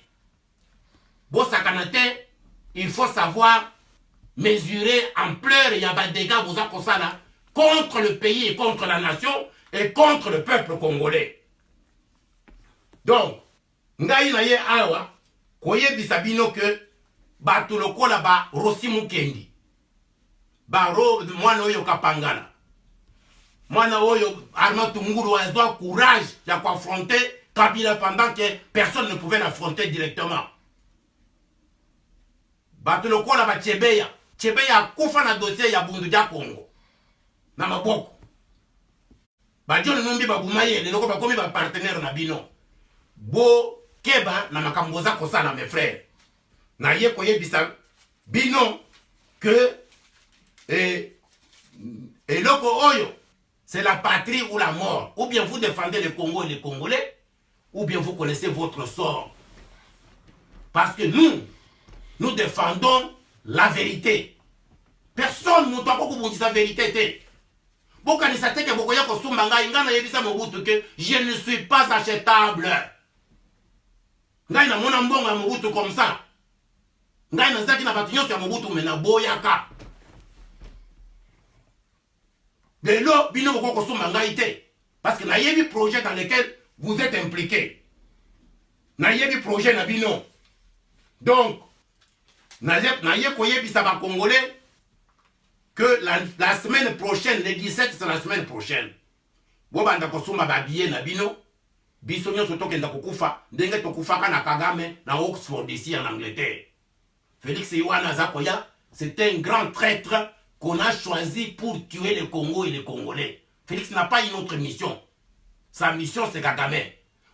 [SPEAKER 1] Bo sakanate, il faut savoir mesurer ampleur et y a des dégâts vous akosala contre le pays et contre la nation et contre le peuple congolais. Donc, ngai na ye awa koyebisa bino que bato lokola ba Rossi Mukendi ba mwana oyo Kapangala mwana oyo Armand Tungulu azwa courage ya affronter Kabila pendant que personne ne pouvait l'affronter directement. bato lokola ba Tchebeya akufa na dossier ya Bundu dia Congo na maboko ba John Numbi Babumaye leloko bakomi ba partenaire na bino bo keba na makambo za kosala mes frères na ye koyebisa bino que eloko oyo c'est la patrie ou la mort. Ou bien vous défendez le Congo et les Congolais, ou bien vous connaissez votre sort. Parce que nous défendons la vérité. Personne ne doit pas vous dire la vérité. Je ne suis pas achetable. Comme ça. De l'eau, bino boko kosuma ngaïté. Parce que nayebi projet dans lequel vous êtes impliqués. Nayebi projet na bino. Donc, nayebi koyebi ça va congolais que la semaine prochaine, le 17, c'est la semaine prochaine. Bobanda kosuma babiye na bino. Biso nyo soto kenda kokufa. Ndenge tokufaka na Kagame na Oxford ici en Angleterre. Félix Yohana Zakoya, c'est un grand traître qu'on a choisi pour tuer le Congo et les Congolais. Félix n'a pas une autre mission. Sa mission, c'est Kagame.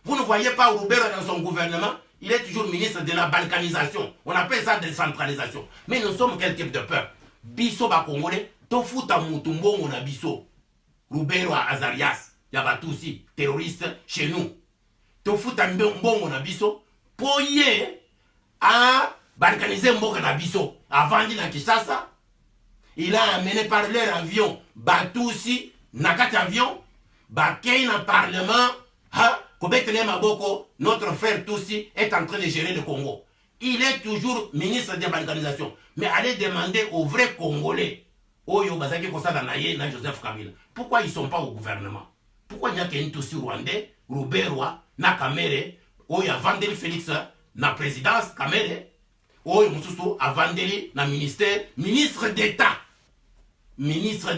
[SPEAKER 1] Vous ne voyez pas Roubero dans son gouvernement, il est toujours ministre de la balkanisation. On appelle ça décentralisation. Mais nous sommes quel type de peuple? Biso ba Congolais, tofuta mutumbongo na biso. Roubero Azarias, Yabatusi, terroriste chez nous. Tofuta mbongo na biso, poye à balkaniser mboka na biso. Avant de na Kinshasa, il a amené par leur avion Batoussi, Nakati avion, Bakei na parlement, Kobetele Maboko, notre frère Toussi est en train de gérer le Congo. Il est toujours ministre de l'organisation. Mais allez demander aux vrais Congolais, Oyo Bazaki Kosada Naye, na Joseph Kabila, pourquoi ils ne sont pas au gouvernement? Pourquoi il n'y a qu'un Toussi rwandais, Rouberwa, na Kamere, Oyo Vandel Félix, na présidence, Kamere, Oyo Moussoussou, Avandeli, na ministère, ministre d'État. Ministre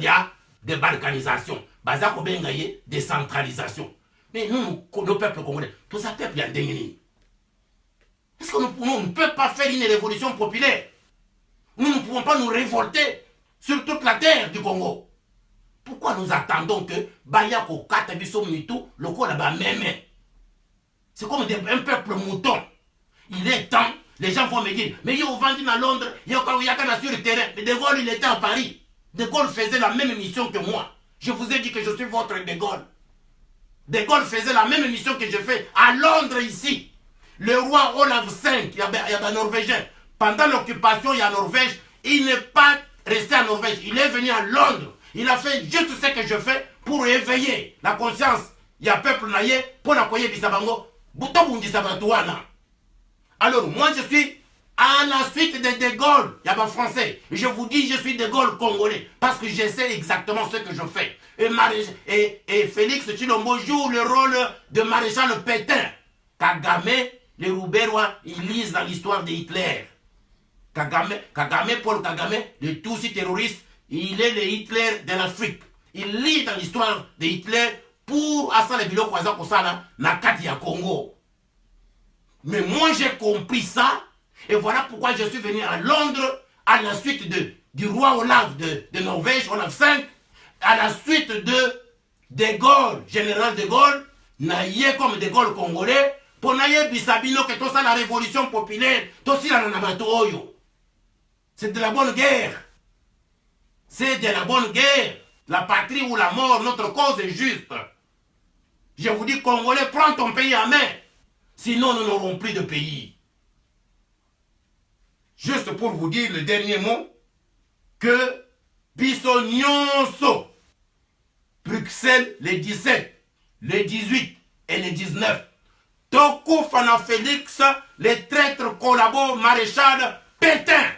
[SPEAKER 1] de balkanisation, Bazako Bengaye, décentralisation. Mais nous, le peuple congolais, tout ça peuple y a déni. Est-ce que nous ne pouvons pas faire une révolution populaire? Nous ne pouvons pas nous révolter sur toute la terre du Congo. Pourquoi nous attendons que Bayako Katabiso Mitu, le corps là-bas même? C'est comme un peuple mouton. Il est temps, les gens vont me dire, mais il y a vendu à Londres, il y a sur le terrain. Mais De Gaulle, il était à Paris. De Gaulle faisait la même mission que moi. Je vous ai dit que je suis votre De Gaulle. De Gaulle faisait la même mission que je fais à Londres ici. Le roi Olaf V, il y a un Norvégien. Pendant l'occupation, il y a Norvège. Il n'est pas resté à Norvège. Il est venu à Londres. Il a fait juste ce que je fais pour éveiller la conscience. Il y a peuple naïe pour la koye bisabango. Alors moi je suis à la suite de De Gaulle, il y a pas français. Je vous dis, je suis De Gaulle congolais. Parce que je sais exactement ce que je fais. Et Félix Tshilombo joue le rôle de maréchal Pétain. Kagame, les Rouberois, ils lisent dans l'histoire de Hitler. Kagame, Paul Kagame, le Tutsi terroriste, il est le Hitler de l'Afrique. Il lit dans l'histoire de Hitler pour Assala Biloko Waza Kosala, Nakati ya Congo. Mais moi j'ai compris ça. Et voilà pourquoi je suis venu à Londres à la suite du roi Olaf de Norvège, Olaf V, à la suite de Gaulle, général de Gaulle, naïe comme De Gaulle congolais, pour naïe bisabino que tout ça la révolution populaire, tout ça la namato oyo. C'est de la bonne guerre. C'est de la bonne guerre. La patrie ou la mort, notre cause est juste. Je vous dis, Congolais, prends ton pays à main. Sinon, nous n'aurons plus de pays. Juste pour vous dire le dernier mot, que Biso Nyonso, Bruxelles, les 17, les 18 et les 19, Toku Fana Félix, les traîtres collabos maréchal Pétain,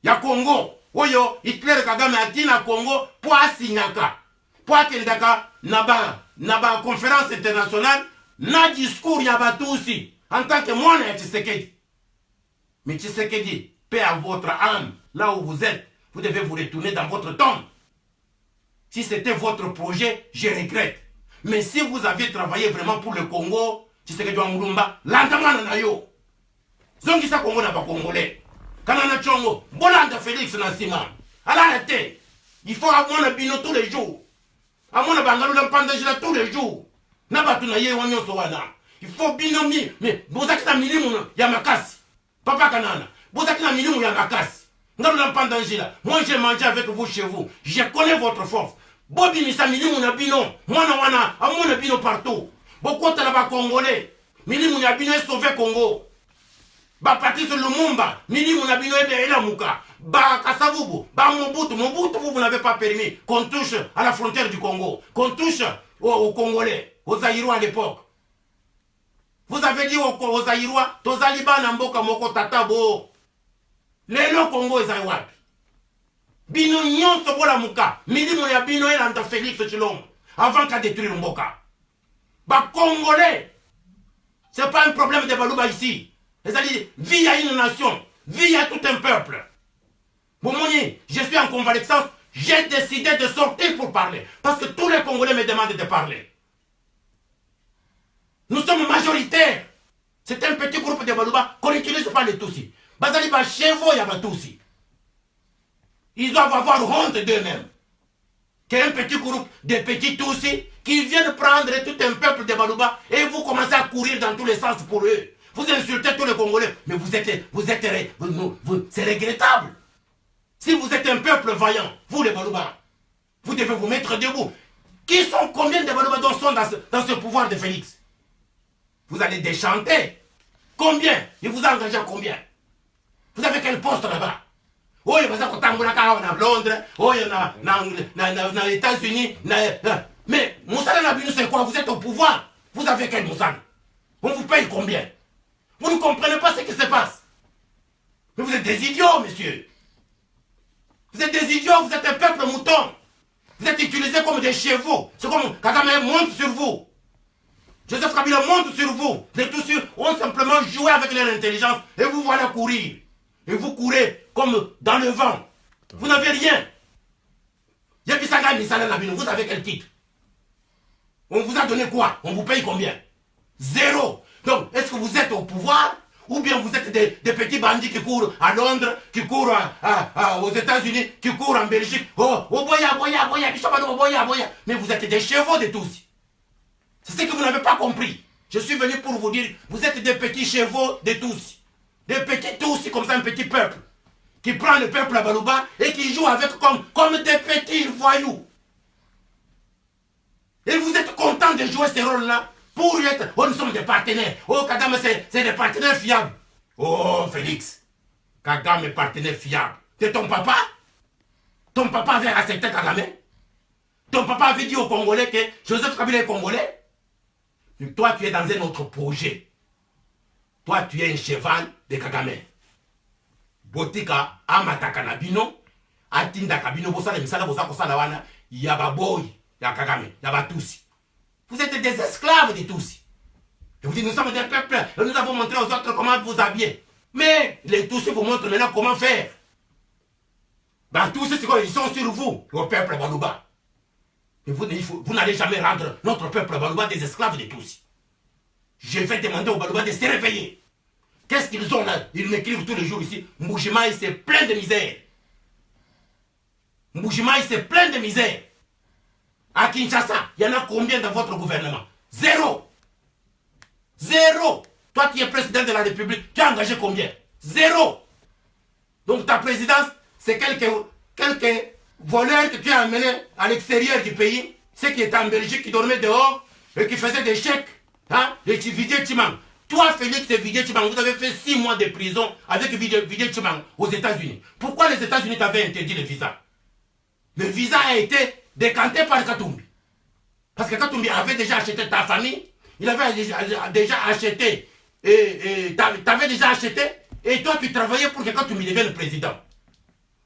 [SPEAKER 1] ya Congo, Oyo, Hitler Kagame Atina Congo, pour Asignaka, pour Akendaka, Naba conférence internationale, na discours Yabatu aussi, en tant que moi, Tshisekedi. Mais Tshisekedi, paix à votre âme, là où vous êtes, vous devez vous retourner dans votre tombe. Si c'était votre projet, je regrette. Mais si vous aviez travaillé vraiment pour le Congo, Tshisekedi wa Mulumba, l'endamana na yo. Zongisa Congo na ba Congolais. Kanana Chongo, Bolanda Félix Nassima. Arrêtez. Il faut avoir un bino tous les jours. À mon bangalou l'empandagila tous les jours. Nabatuna ye wanyo sowana. Il faut binomi. Mais bozaki na milimu ya makasi. Papa Kanana. Bozaki na milimu ya makasi. Ngalou l'empandagila. Moi j'ai mangé avec vous chez vous. Je connais votre force. Bobi misa milimu na bino. Mwana wana. Amona bino partout. Beaucoup de la Congolais. Milimu na bino sauvé Congo. Ba Patrice Lumumba. Milimu na bino ebe muka. Ba Kasavubu, ba Mobutu, vous n'avez pas permis qu'on touche à la frontière du Congo, qu'on touche aux Congolais, aux Zaïrois à l'époque. Vous avez dit aux Zaïrois, Tozaliba Namboka Moko Tatabo. Les lots Congo et Zaïwapi. Bino nyon sobola muka, midi moya bino et l'anta Félix Chilom, avant qu'à détruire Mboka. Ba Congolais, c'est pas un problème de Balouba ici. C'est-à-dire, vie à une nation, vie à tout un peuple. Boumoni, je suis en convalescence, j'ai décidé de sortir pour parler. Parce que tous les Congolais me demandent de parler. Nous sommes majoritaires. C'est un petit groupe de Balouba qu'on n'utilise pas les Tutsis. Bazali ba chevo ya ba Tutsis. Ils doivent avoir honte d'eux-mêmes. Qu'un petit groupe de petits Tutsis qui viennent prendre tout un peuple de Balouba et vous commencez à courir dans tous les sens pour eux. Vous insultez tous les Congolais, mais c'est regrettable. Si vous êtes un peuple vaillant, vous les Balouba, vous devez vous mettre debout. Qui sont combien de Balouba sont dans ce pouvoir de Félix? Vous allez déchanter. Combien? Il vous a engagé à combien? Vous avez quel poste là-bas? Oh, il va s'en à Londres, oh, il y en a dans les États-Unis. Mais Moussala Nabinou, c'est quoi? Vous êtes au pouvoir. Vous avez quel Moussala? On vous paye combien? Vous ne comprenez pas ce qui se passe. Mais vous êtes des idiots, monsieur. Vous êtes des idiots, vous êtes un peuple mouton. Vous êtes utilisés comme des chevaux. C'est comme Kagame monte sur vous. Joseph Kabila monte sur vous. Les Tutsis ont simplement joué avec leur intelligence et vous voilà courir. Et vous courez comme dans le vent. Vous n'avez rien. Vous avez quel titre? On vous a donné quoi? On vous paye combien? Zéro. Donc, est-ce que vous êtes au pouvoir? Ou bien vous êtes des petits bandits qui courent à Londres, qui courent aux États-Unis, qui courent en Belgique. Oh, boya. Mais vous êtes des chevaux de tous. C'est ce que vous n'avez pas compris. Je suis venu pour vous dire, vous êtes des petits chevaux de tous. Des petits tous, comme ça, un petit peuple. Qui prend le peuple à Balouba et qui joue avec comme des petits voyous. Et vous êtes content de jouer ce rôle-là pour être... Oh, nous sommes des partenaires. Oh, Kagame, c'est des partenaires fiables. Oh, Félix. Kagame est partenaire fiable. C'est ton papa? Ton papa avait accepté Kagame? Ton papa avait dit aux Congolais que Joseph Kabila est Congolais? Mais toi, tu es dans un autre projet. Toi, tu es un cheval de Kagame. Botika, Amata Kanabino, Atinda Kabino, Bosala, Misala, Bosako Salawana, Yababoy, Yakagame, Yabatousi. Vous êtes des esclaves de tous. Et vous dites, nous sommes des peuples, et nous avons montré aux autres comment vous habiller. Mais les Tutsis vous montrent maintenant comment faire. Ben, tous ceux ils sont sur vous, le peuple Balouba. Et vous n'allez jamais rendre notre peuple Balouba des esclaves de tous. Je vais demander aux Balouba de se réveiller. Qu'est-ce qu'ils ont là? Ils m'écrivent tous les jours ici. Mboujimaï, c'est plein de misère. Mboujimaï, c'est plein de misère. À Kinshasa, il y en a combien dans votre gouvernement? Zéro. Zéro. Toi, tu es président de la République, tu as engagé combien? Zéro. Donc ta présidence, c'est quelques voleurs que tu as amenés à l'extérieur du pays, ceux qui étaient en Belgique, qui dormaient dehors, et qui faisaient des chèques, hein, les Vidier Chimang. Toi, Félix et Vidier Chimang, vous avez fait 6 mois de prison avec Vidier Chimang aux États-Unis. Pourquoi les États-Unis t'avaient interdit le visa? Le visa a été décanté par Katumbi. Parce que Katumbi avait déjà acheté ta famille, il avait déjà acheté, t'avais déjà acheté, et toi tu travaillais pour que Katumbi devienne président.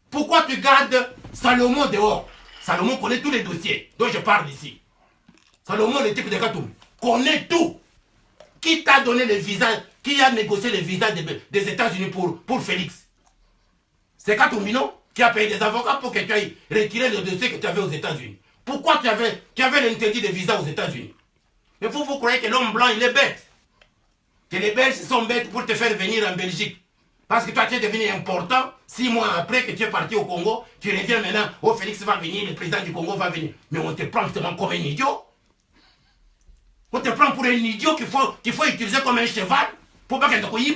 [SPEAKER 1] Pourquoi tu gardes Salomon dehors? Salomon connaît tous les dossiers dont je parle ici. Salomon, le type de Katumbi, connaît tout. Qui t'a donné le visa, qui a négocié le visa des États-Unis pour Félix? C'est Katumbi, non? Qui a payé des avocats pour que tu ailles retirer le dossier que tu avais aux États-Unis. Pourquoi tu avais l'interdit de visa aux États-Unis? Mais vous croyez que l'homme blanc, il est bête? Que les Belges sont bêtes pour te faire venir en Belgique. Parce que toi, tu es devenu important. 6 mois après que tu es parti au Congo, tu reviens maintenant. Oh, Félix va venir, le président du Congo va venir. Mais on te prend justement comme un idiot. On te prend pour un idiot qu'il faut utiliser comme un cheval pour pas que tu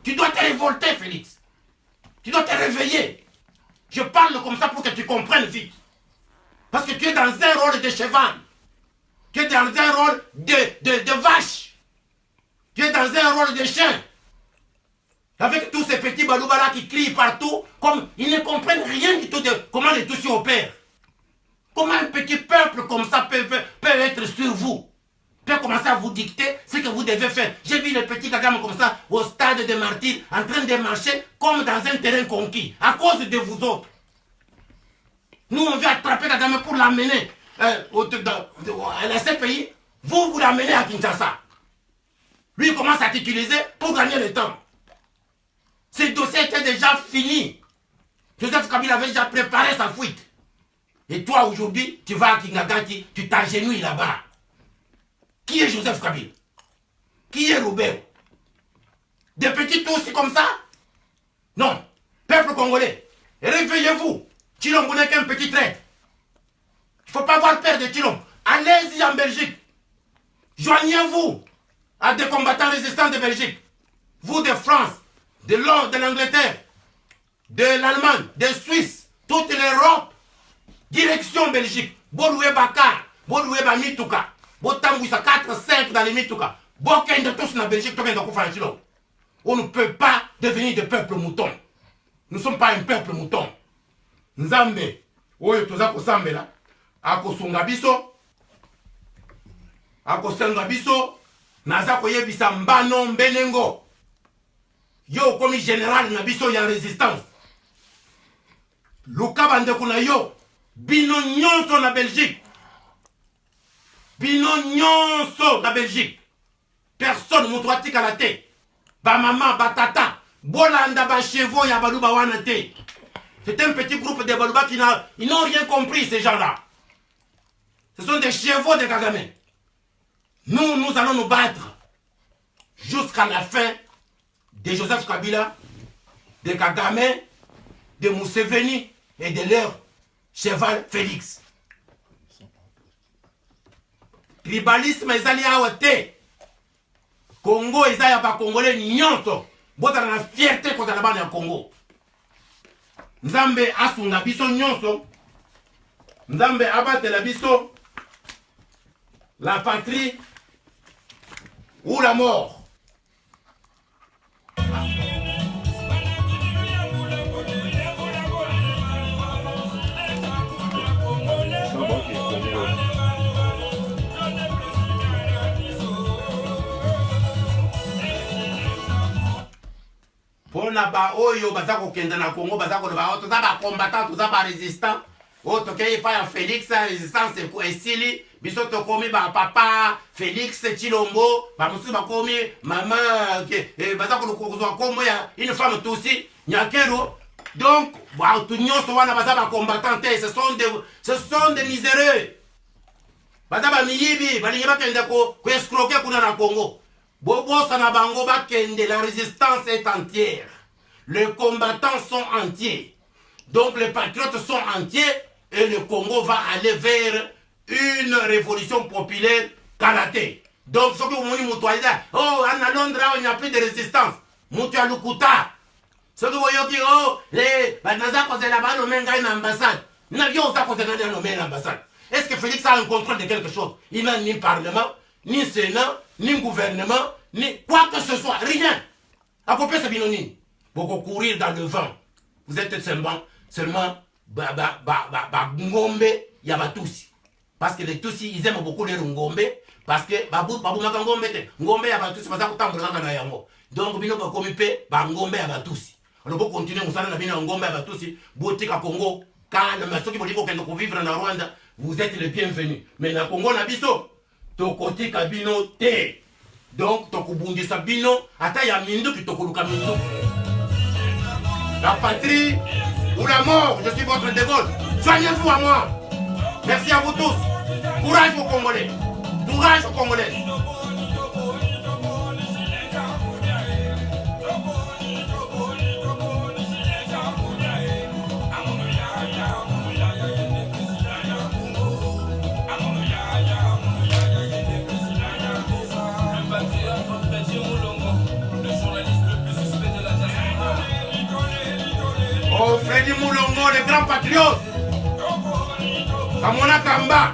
[SPEAKER 1] Tu dois te révolter, Félix. Tu dois te réveiller. Je parle comme ça pour que tu comprennes vite. Parce que tu es dans un rôle de cheval. Tu es dans un rôle de vache. Tu es dans un rôle de chien. Avec tous ces petits baloubalas qui crient partout, comme ils ne comprennent rien du tout de comment les Tutsis opèrent. Comment un petit peuple comme ça peut être sur vous, peut commencer à vous dicter ce que vous devez faire. J'ai vu les petits Kagame comme ça au stade de martyrs en train de marcher comme dans un terrain conquis à cause de vous autres. Nous on veut attraper Kagame pour l'amener à la CPI. Vous l'amenez à Kinshasa. Lui il commence à t'utiliser pour gagner le temps. Ce dossier était déjà fini. Joseph Kabila avait déjà préparé sa fuite. Et toi aujourd'hui, tu vas à Kingagati, tu t'agenouilles là-bas. Qui est Joseph Kabila? Qui est Robert? Des petits Tutsis comme ça? Non. Peuple congolais, réveillez-vous. Tshilombo n'est qu'un petit traître. Il ne faut pas avoir peur de Tshilombo. Allez-y en Belgique. Joignez-vous à des combattants résistants de Belgique. Vous de France, de Londres, de l'Angleterre, de l'Allemagne, de Suisse, toute l'Europe. Direction Belgique. Boloué Bakar, Boloué Bamituka. Botangouissa 4-5 dans les Mituka. Boken de tous en Belgique, on ne peut pas devenir des peuples moutons. Nous ne sommes pas un peuple mouton. Nzambe, oyo toza kosambela, akosunga biso, akosenga biso, naza koyebisa mbano mbenengo. Yo komi général na biso ya résistance. Luka bandeko na yo, bino nyonso na Belgique. Bino nyonso na Belgique. Personne mutu atika la te. Ba maman, ba tata, bolanda ba chevaux ya baluba wana te. C'est un petit groupe de baluba qui n'ont rien compris, ces gens-là. Ce sont des chevaux de Kagame. Nous allons nous battre jusqu'à la fin de Joseph Kabila, de Kagame, de Museveni et de leur cheval Félix. Tribalisme ezali awa te. Congo ezali ya ba Congolais nyonso. Bozala na fierté kozala bana ya Congo. Nzambe asunga biso nyonso. Nzambe abatela biso. La patrie ou la mort. Pona ba oyo bazako kenda na Congo bazako ba oto za ba combattant za ba résistant oto kei pa ya Félix résistance ko esili biso to komi ba papa Félix Tshilombo ba musu ba komi maman ke bazako ko komo ya une femme Tutsi nyakero. Donc ba to nyonso wana bazaba combattant ce sont des miséreux. Bazaba miyibi balingi bakenda ko escroquer kuna na Congo. Bobosa na bango bakende, la résistance est entière. Les combattants sont entiers. Donc les patriotes sont entiers et le Congo va aller vers une révolution populaire karaté. Donc ce que vous voyez, oh, à Londres, il n'y a plus de résistance. Moutia Lukuta. Ce que vous voyez, oh, les Banazakos et là-bas nommé une ambassade. Nous n'avions pas nommé une ambassade. Est-ce que Félix a un contrôle de quelque chose? Il n'a ni parlement, ni sénat, ni gouvernement, ni quoi que ce soit, rien. À peu près, c'est binoni. Pour courir dans le vent. Vous êtes seulement Ngombe, il y a Tutsi. Parce que les Tutsis, ils aiment beaucoup les Ngombe. Parce que Ngombe, il y a Tutsi, parce que donc, bino ba komipe ba Ngombe ya Tutsi. On peut continuer musala na bino Ngombe ya Tutsi, botika Congo, quand le maso qui boliko kendo ko vivre na Rwanda, vous êtes les bienvenus. Mais na Congo na biso, to côté kabino te. Donc, to kubundisa bino, ata ya mindu ki to koluka mindu. La patrie ou la mort, je suis votre De Gaulle. Soignez-vous à moi. Merci à vous tous. Courage aux Congolais. Courage aux Congolais. Freddy Moulongo, le grand patriote. Kamona Kamba.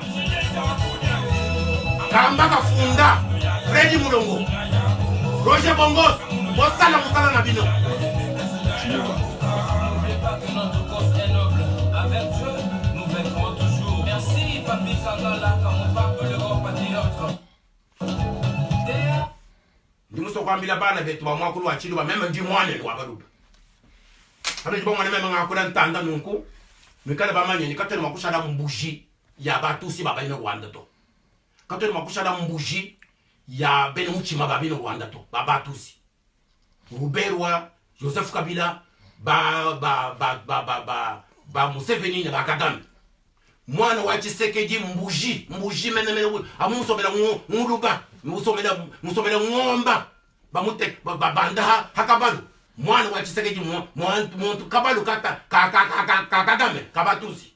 [SPEAKER 1] Kamba Kafunda. Freddy Moulongo. Roger Bongos. Bosala Moussala Nabino.
[SPEAKER 2] Avec Dieu, nous vaincrons toujours. Merci, Papi Kangala, quand on parle le grand patriote.
[SPEAKER 1] Ndimuso kwambila bana betu ba mwakulu wa chilo ba meme ndi mwane wa baluba. Habe ndi bomwana meme ngakula ntanda nunku. Mikale ba manye ni katele makushala mbuji ya batusi baba ino Rwanda to. Katele makushala mbuji ya bene muchima baba ino Rwanda to. Baba tusi. Ruberwa Joseph Kabila ba Museveni ne bakagame. Mwana wa Tshisekedi mbuji mene amusomela nguluba musomela ngomba bamute banda hakabalu mwana wa Tshisekedi muntu kabalu kata kakagame kabatusi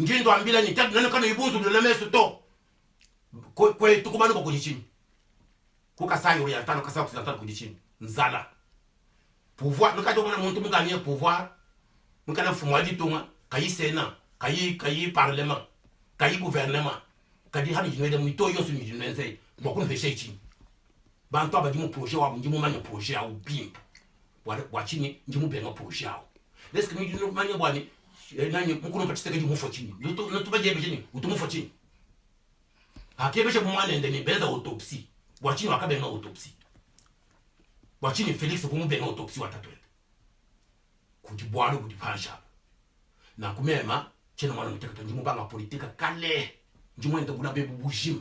[SPEAKER 1] ngindo ambila ni tatu nane kana ibuzu de lemeso to kwe tukubalu bako dichini kukasayo ya tano kasayo kusatano kudichini nzala pouvoir nkajo mwana muntu muganye pouvoir mukana mfumo ajitunga kayi sena kayi parlement kayi gouvernement kadi hali jinwede mwito yosu ni jinwenze bakunu peshe chini bantu abadimu projet wabo ndimu manya projet au bimpo wachini ndimu benga projet au leske mi ndimu manya bwani nanye mukunu patiteke ndimu fo chini nutu baje bejeni utumu fo chini akebeshe bumwane ndeni benza autopsie wachini wakabenga autopsie wachini Felix kumubenga autopsie watatwele kujibwalo kujipanja na kumema chena mwana muteka ndimu banga politika kale ndimu ende buna bebu bujima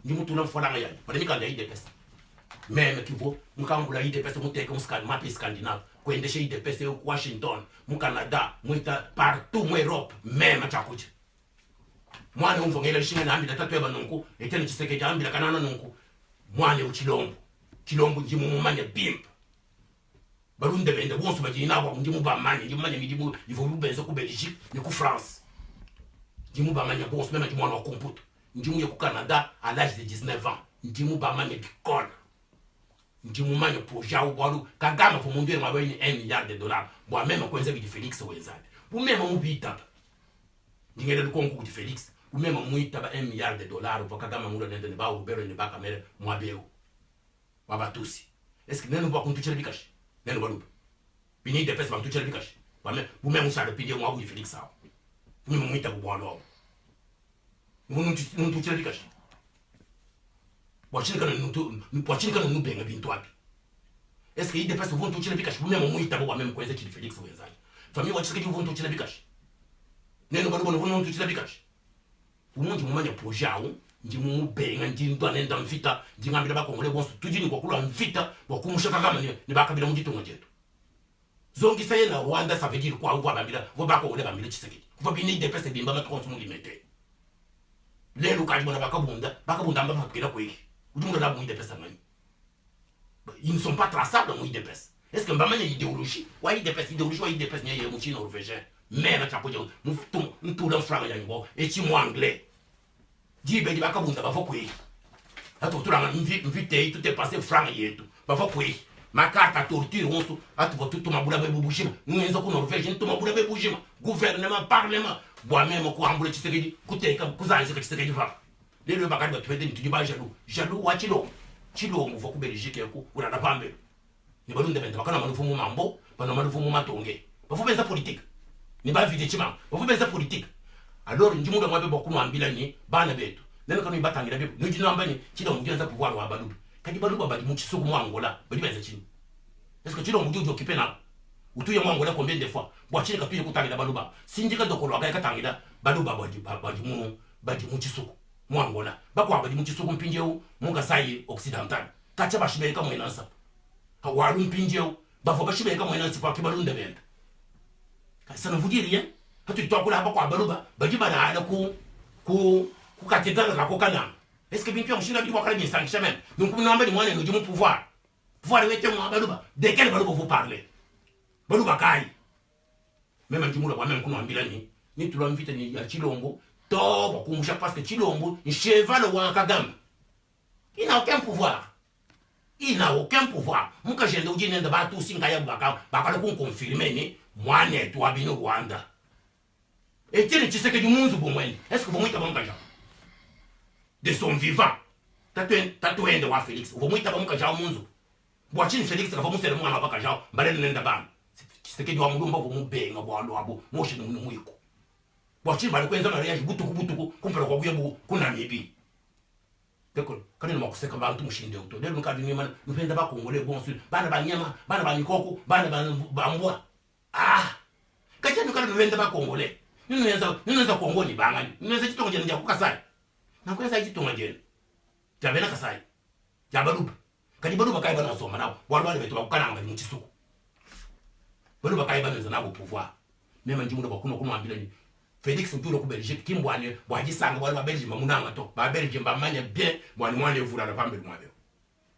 [SPEAKER 1] ndimu tuna mfalanga yayi bademika nda ide pesa meme kibo mukambula ide pesa muteka muskani mapi Scandinave kuendesha ide pesa yo Washington mu Canada muita partout mu Europe meme chakuche mwana umvongela shinga na ambila tatu eba nunku etene Tshisekedi ambila kanana nunku mwana uchilombo ndimu mumanya bimpa balunde bende bonso bajina abo ndimu bamanya ndimu ivo benzo ku Belgique ni ku France ndimu bamanya bonso même ndimu wa computer ndimu ya ku Canada à l'âge de 19 ans ndimu bamanya bikona ndimu manya projet au bwalu kagama pour mondial mabeni 1 milliard de dollars bo même kwenza bi Felix wenzani bu même mu bita ndingere ko nku di Felix bu même mu ita ba 1 milliard de dollars bo kagama mulo nende ne ba ubero ne ba kamera mwabeo wabatusi est-ce que nenu ba kuntuchira bikashi nenu baluba bini de pesa bantuchira bikashi bame bu même usale pidi mwabu di Felix sawa bu même mu ita bu bwalo nuntu chira bikashi wachini kana nubenga bintu wapi est-ce que ide pesa vuntu chira bikashi bu même mu ita bu même kweza chili Felix wenzani famille wachiki vuntu chira bikashi nenu baluba vuntu chira bikashi umunji mumanya projet awo ndimu benga ndindwa nenda mfita ndingambira bakongole bonso tujini kokula mfita bokumusha kagama ni bakabila mujitunga jetu zongi saye na Rwanda ça veut dire quoi ngwa bambila vo bakongole bambila Tshisekedi vo bini de pesa bimba ma 30 mm lelo kaji bona bakabunda amba bakira kweki udumura la mu de pesa ngani ils ne sont pas traçables mu de pesa est-ce que mbamanya idéologie wa de pesa idéologie wa de pesa nyaye mu chino norvégien mais na chapoje mu tula franga ya ngo et chi mu anglais jibe di bakabunda bafo kweki ato tulanga mvite tout est passé franga yetu bafo kweki makarta torture onso atu botutu mabula be bubushima nwenza ku Norvège ntu mabula be bubushima gouvernement parlement bwa même ko ambule Tshisekedi kuteka kuzanze Tshisekedi fa lelo bakari batwede ntu diba jaloux wa chilo mu ku Belgique ko una pambe ni balunde bende bakana manufu mu mambo bana manufu mu matonge bafu benza politique ni ba vide chima bafu benza politique alors ndimuda mwabe bokuno ambila ni bana betu nene kanu ibatangira bebu nujinamba ni chilo mugenza pouvoir wa baluba kadi baluba bali mu chisuku mu Angola bali benza chini est-ce que chilo mujojo kipena utuye mu Angola combien de fois bwachini katuye kutangira baluba sindika dokolo aga katangira baluba badi mu chisuku mu Angola bakwa badi mu chisuku mpinjeu mu Kasai occidental kacha bashibeka mu enansa hawaru mpinjeu bafo bashibeka mu enansa kwa kibalunde benda ça ne vous dit rien hatu twakula hapa kwa baluba badi bana ku cathédrale ka kokana est-ce que bintu mshinga bidi wakala bien sanctionné même donc nous n'avons pas de pouvoir wete mu baluba de quel baluba vous parlez baluba kai même ndimula kwa même kuno ambila ni tulomvita ni ya Chilombo to bakumusha parce que Chilombo ni cheval wa Kagame il n'a aucun pouvoir muka jende ujine nda batu singa ya bakala ku confirmer ni mwane tu abino Rwanda. Et tiens, tu sais que du monde bomwen. Est-ce que bomwen ta bon kaja? De son vivant. Tatoué de wa Félix. Bomwen ta bon kaja munzu. Boachini Félix ka famu sele mwana bakaja, mbale nenda bana. Tu sais que du amulumba bomu benga bo alo abo, moshi no mwiko. Boachini bali kwenza mariage butuku kumpela kwa kuyebu kuna mibi. D'accord, quand on m'a fait un machine de auto, dès le cas du Niman, nous venons d'abord congolais, bon sûr, bana banyama, bana banikoko, bana bamboa. Ah, quand nous venons d'abord congolais, nous sommes congolais, bangani, nous sommes tous les gens qui Kasai. Nous sommes tous les gens qui J'avais la Kasai. Yabaloup. Quand il baloup bakaïba dans son manao, Walwa de Beto Kananga, Moutisou. Baloup bakaïba dans un pouvoir. Même un dimanche, on a un Félix Ntouro ku Belgique kimbwane bwaji sanga bwali ba Belgique mamunanga to ba Belgique ba manya bien bwani mwane vula na pambe mwabe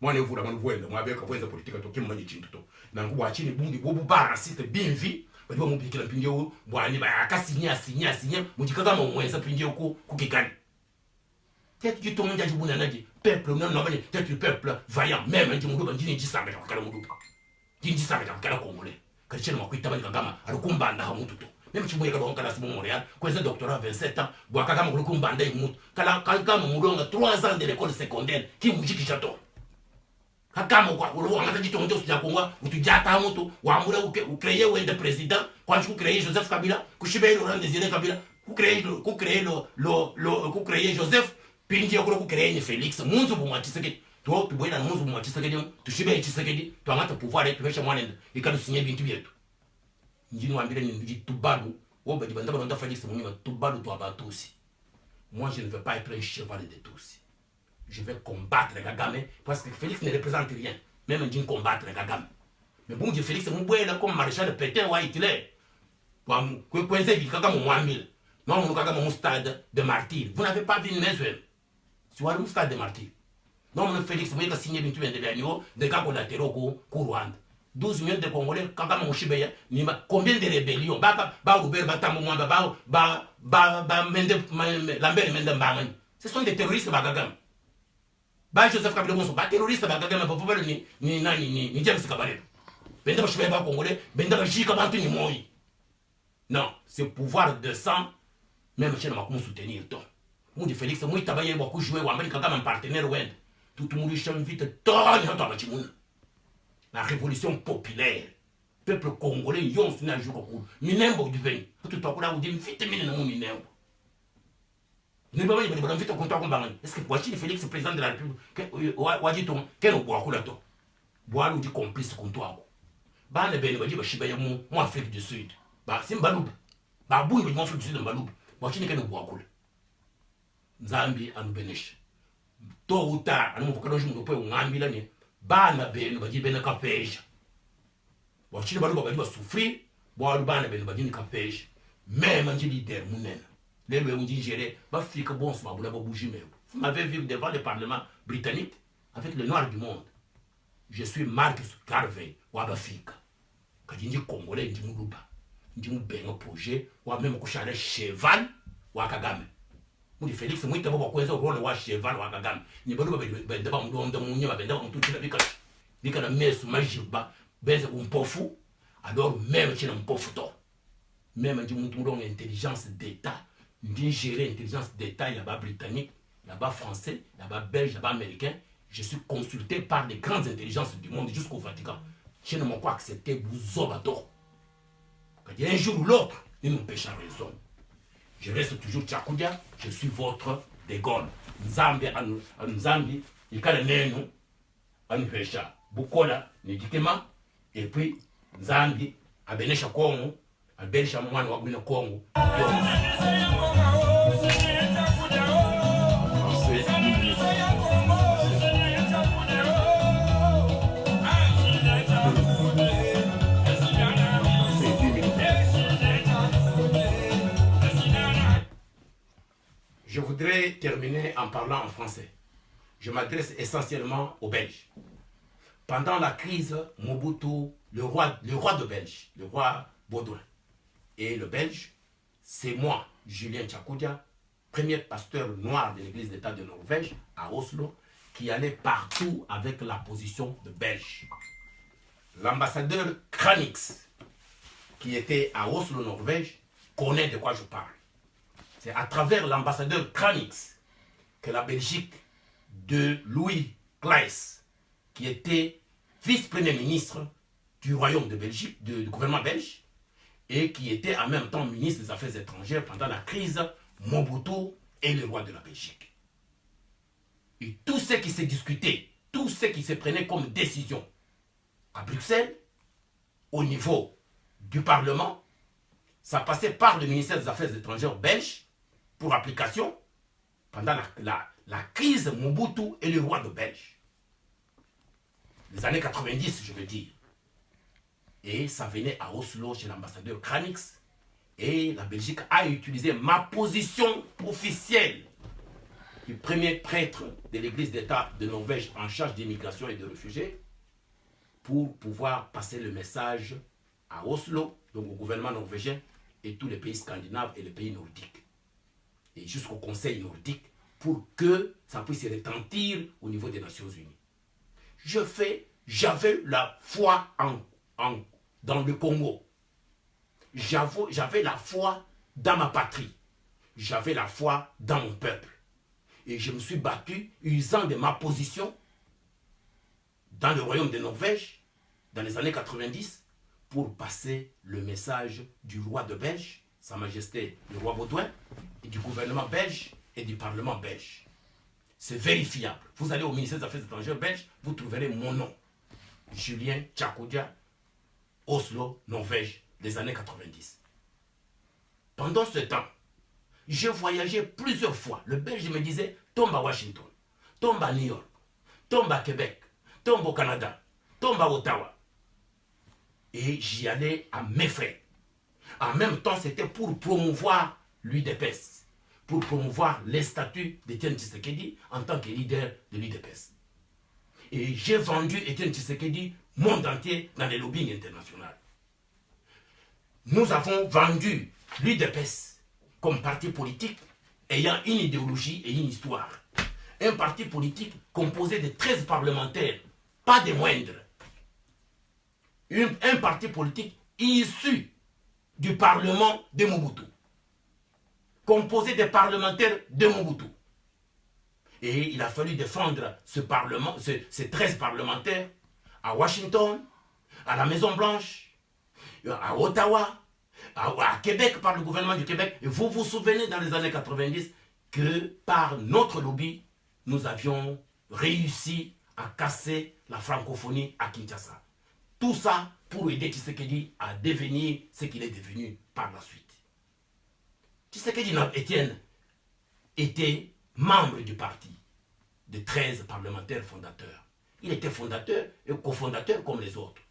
[SPEAKER 1] mwane vula mwana vuenda mwabe ka vuenda politika to kimmanyi chintu to na ngubwa chini bungi bobu bara site binvi bwa mubikira mpinje wo bwani ba akasinya mujikaga mu mwenza mpinje ku kikani tete jitonga njaji buna naji peuple non non tete peuple vaillant même ndi muduba ndini jisanga ta kala muduba ndini jisanga ta kala congolais kalichena makwita bali kagama alikumbanda ha mutu to même si vous avez un Montréal, quand vous avez doctorat à 27 ans, vous avez un bandé, vous avez 3 ans de l'école secondaire, qui vous dit que j'attends. Quand vous avez dit que vous avez créé un président, quand vous créez Joseph Kabila, vous créez Laurent Désiré Kabila, vous créez Joseph, puis vous créez Félix, vous avez toi, tu vois, dans le monde, tu sais que tu sais que tu as un pouvoir et tu es chez moi, et quand tu signes bien, tu viens. Njini wambile ni tubalu wobe di bandaba nda Félix Mounima tubalu to abatusi. Moi je ne veux pas être un cheval de tous. Je vais combattre Kagame parce que Félix ne représente rien. Même Njini combattre Kagame. Mais bon Dieu Félix Moubouela comme maréchal Pétain ou Hitler. Kwenze bi Kagame Mouamil. Non mon Kagame mon stade de martyr. Vous n'avez pas vu une maison. C'est un stade de martyr. Non mon Félix Moubouela signé 28 de l'année de cas collatéraux pour Rwanda. 12 millions de Congolais, Kagame Mouchibeya, combien de rébellions? Ce sont des terroristes, Bagagam. Joseph Kabila, ce sont des terroristes, Bagagam, ni James Kabaré. Benda Mouchibeya, Congolais, Benda Jikabantu, ni Moi. Non, ce pouvoir de sang, même si on va soutenir. Moi, Félix, moi, je travaille beaucoup jouer, ou Amérique, Kagame, un partenaire, tout le monde change vite, tout le monde. La révolution populaire, peuple congolais, yon s'en a joué au minembo du vin. Tout à coup là, vous dites vitamine dans mon minembo. Ne pas dire que vite au comptoir combat. Est-ce que Boachini Félix, président de la République, Waditon, quel au bois coulato? Bois nous dit complice comptoir. Bah ne ben pas Chibaya mon Afrique du Sud. Bah c'est Mbaloub. Bah bouille mon Afrique du Sud Mbaloub. Boachini quel au bois coule. Zambie à nous béniche. Tôt ou tard, nous pouvons nous peut on a mis bana benu baji bena kapeja wachini balu baji ba souffrir boalu bana benu baji ni kapeja même un leader munena lelo unji gérer ba fika bon so babula ba bouger mais vous m'avez vu devant le parlement britannique avec le noir du monde. Je suis Marcus Garvey wa ba fika kajinji congolais ndi muluba ndi mubenga projet wa même ko chale cheval wa Kagame. Muri Félix mwita baba kwenza role wa cheval wa Kagame ni baluba benda ba mudonda munyama benda ba mututira bika na mesu majiba benza umpofu alors même china mpofu to même ndi muntu mudonga intelligence d'état ndi gérer intelligence d'état ya ba britannique ya ba français ya ba belge ya ba américain. Je suis consulté par les grandes intelligences du monde jusqu'au Vatican. Je ne m'en pas accepter vous obato quand un jour ou l'autre il nous pêche à raison. Je reste toujours Tchakudia, je suis votre De Gaulle. Nzambi Nzambi, ikale nenu, anufesha, bukola, nijikema, et puis Nzambi, abenesha Kongo, abenesha mwana wabwina Kongo. Je voudrais terminer en parlant en français. Je m'adresse essentiellement aux Belges. Pendant la crise, Mobutu, le roi de Belge, le roi Baudouin, et le Belge, c'est moi, Julien Tchakudia, premier pasteur noir de l'église d'État de Norvège, à Oslo, qui allait partout avec la position de Belge. L'ambassadeur Kranix, qui était à Oslo, Norvège, connaît de quoi je parle. C'est à travers l'ambassadeur Kranix que la Belgique de Louis Claes, qui était vice-premier ministre du Royaume de Belgique, du gouvernement belge, et qui était en même temps ministre des Affaires étrangères pendant la crise Mobutu et le roi de la Belgique. Et tout ce qui s'est discuté, tout ce qui se prenait comme décision à Bruxelles, au niveau du Parlement, ça passait par le ministère des Affaires étrangères belge pour application pendant la crise Mobutu et le roi de Belge. Les années 90, je veux dire. Et ça venait à Oslo chez l'ambassadeur Kranix. Et la Belgique a utilisé ma position officielle du premier prêtre de l'église d'État de Norvège en charge d'immigration et de réfugiés pour pouvoir passer le message à Oslo, donc au gouvernement norvégien et tous les pays scandinaves et les pays nordiques. Et jusqu'au Conseil nordique pour que ça puisse retentir au niveau des Nations Unies. J'avais la foi dans le Congo. J'avais la foi dans ma patrie. J'avais la foi dans mon peuple. Et je me suis battu, usant de ma position dans le royaume de Norvège, dans les années 90, pour passer le message du roi de Belge, Sa Majesté le roi Baudouin, et du gouvernement belge et du Parlement belge. C'est vérifiable. Vous allez au ministère des Affaires étrangères belge, vous trouverez mon nom. Julien Tchakoudia, Oslo, Norvège, les années 90. Pendant ce temps, j'ai voyagé plusieurs fois. Le Belge me disait, tombe à Washington, tombe à New York, tombe à Québec, tombe au Canada, tombe à Ottawa. Et j'y allais à mes frais. En même temps, c'était pour promouvoir l'UDPS, pour promouvoir les statuts d'Étienne Tshisekedi en tant que leader de l'UDPS. Et j'ai vendu Étienne Tshisekedi monde entier dans les lobbying internationaux. Nous avons vendu l'UDPS comme parti politique ayant une idéologie et une histoire. Un parti politique composé de 13 parlementaires, pas des moindres. Un parti politique issu du Parlement de Mobutu, composé des parlementaires de Mobutu. Et il a fallu défendre ces 13 parlementaires à Washington, à la Maison Blanche, à Ottawa, à Québec par le gouvernement du Québec. Et vous vous souvenez dans les années 90 que par notre lobby, nous avions réussi à casser la francophonie à Kinshasa. Tout ça pour aider Tshisekedi à devenir ce qu'il est devenu par la suite. Tshisekedi Étienne était membre du parti de 13 parlementaires fondateurs. Il était fondateur et cofondateur comme les autres.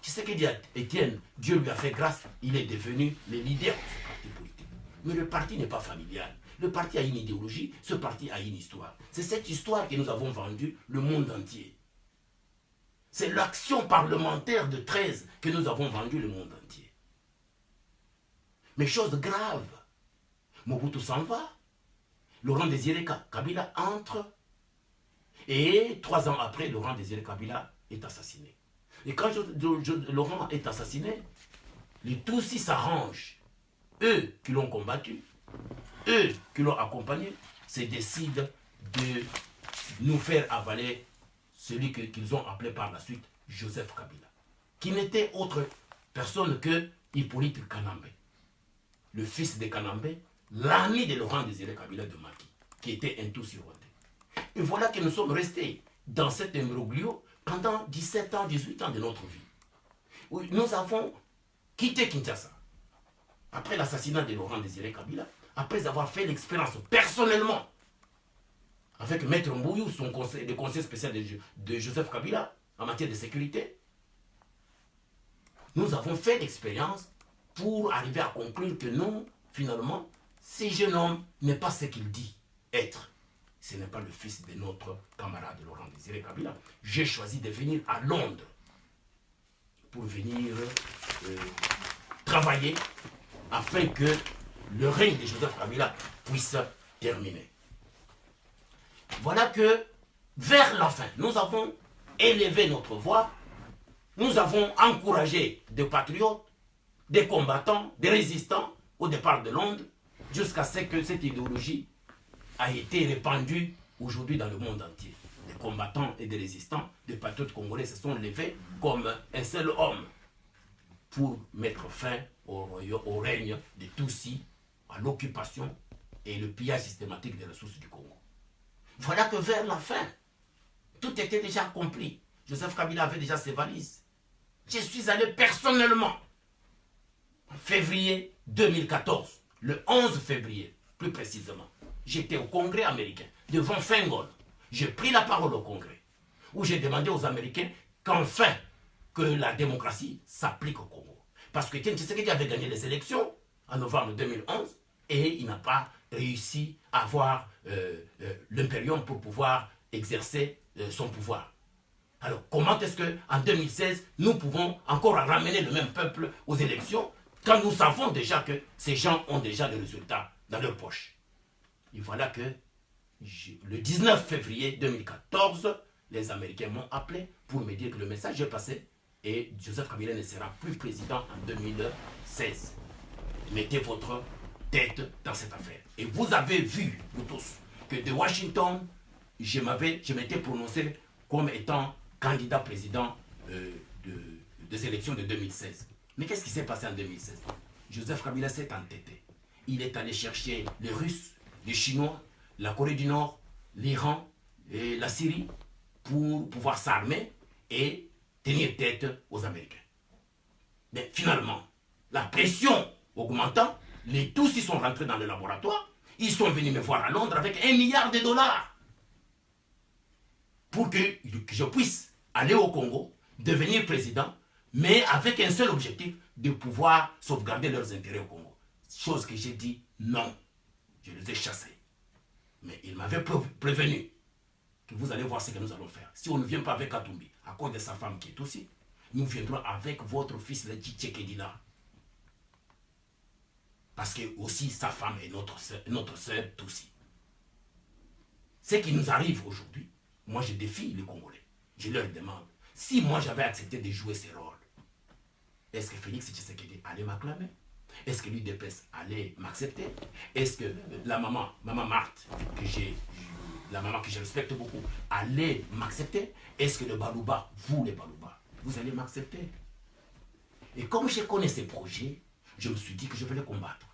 [SPEAKER 1] Tshisekedi Étienne, Dieu lui a fait grâce, il est devenu le leader de ce parti politique. Mais le parti n'est pas familial. Le parti a une idéologie, ce parti a une histoire. C'est cette histoire que nous avons vendue le monde entier. C'est l'action parlementaire de 13 que nous avons vendu le monde entier. Mais chose grave, Mobutu s'en va, Laurent Désiré Kabila entre, et 3 ans après, Laurent Désiré Kabila est assassiné. Et quand Laurent est assassiné, les Tutsis s'arrangent. Eux qui l'ont combattu, eux qui l'ont accompagné, se décident de nous faire avaler celui qu'ils ont appelé par la suite Joseph Kabila, qui n'était autre personne que Hippolyte Kanambe, le fils de Kanambe, l'ami de Laurent Désiré Kabila de Maki, qui était un Tutsi rwandais. Et voilà que nous sommes restés dans cet imbroglio pendant 17 ans, 18 ans de notre vie. Oui, nous avons quitté Kinshasa après l'assassinat de Laurent Désiré Kabila, après avoir fait l'expérience personnellement avec Maître Mbouyou, le conseil spécial de Joseph Kabila en matière de sécurité. Nous avons fait l'expérience pour arriver à conclure que non, finalement, ce jeune homme n'est pas ce qu'il dit être. Ce n'est pas le fils de notre camarade Laurent Désiré Kabila. J'ai choisi de venir à Londres pour venir travailler afin que le règne de Joseph Kabila puisse terminer. Voilà que, vers la fin, nous avons élevé notre voix, nous avons encouragé des patriotes des combattants, des résistants au départ de Londres, jusqu'à ce que cette idéologie a été répandue aujourd'hui dans le monde entier. Des combattants et des résistants, des patriotes congolais se sont levés comme un seul homme pour mettre fin au règne des Tutsis, à l'occupation et le pillage systématique des ressources du Congo. Voilà que vers la fin, tout était déjà accompli. Joseph Kabila avait déjà ses valises. Je suis allé personnellement, en février 2014, le 11 février, plus précisément. J'étais au Congrès américain, devant Fengol. J'ai pris la parole au Congrès, où j'ai demandé aux Américains qu'enfin, que la démocratie s'applique au Congo. Parce que Etienne Tshisekedi avait gagné les élections en novembre 2011 et il n'a pas réussi à avoir l'impérium pour pouvoir exercer son pouvoir. Alors, comment est-ce qu'en 2016, nous pouvons encore ramener le même peuple aux élections quand nous savons déjà que ces gens ont déjà des résultats dans leur poche? Et voilà que le 19 février 2014, les Américains m'ont appelé pour me dire que le message est passé et Joseph Kabila ne sera plus président en 2016. Mettez votre tête dans cette affaire. Et vous avez vu, vous tous, que de Washington, je m'étais prononcé comme étant candidat président des élections de 2016. Mais qu'est-ce qui s'est passé en 2016? Joseph Kabila s'est entêté. Il est allé chercher les Russes, les Chinois, la Corée du Nord, l'Iran et la Syrie pour pouvoir s'armer et tenir tête aux Américains. Mais finalement, la pression augmentant, les Tutsis sont rentrés dans le laboratoire, ils sont venus me voir à Londres avec $1 milliard pour que je puisse aller au Congo, devenir président, mais avec un seul objectif, de pouvoir sauvegarder leurs intérêts au Congo. Chose que j'ai dit non. Je les ai chassés. Mais ils m'avaient prévenu que vous allez voir ce que nous allons faire. Si on ne vient pas avec Katumbi, à cause de sa femme qui est aussi, nous viendrons avec votre fils, le Tshisekedi là. Parce que aussi sa femme est notre sœur Tutsi. Ce qui nous arrive aujourd'hui, moi je défie les Congolais. Je leur demande, si moi j'avais accepté de jouer ce rôle, est-ce que Félix Tshisekedi allait m'acclamer? Est-ce que l'UDPS allait m'accepter? Est-ce que la maman Marthe, la maman que je respecte beaucoup, allait m'accepter? Est-ce que le Balouba, vous les Balouba, vous allez m'accepter? Et comme je connais ces projets, je me suis dit que je vais les combattre.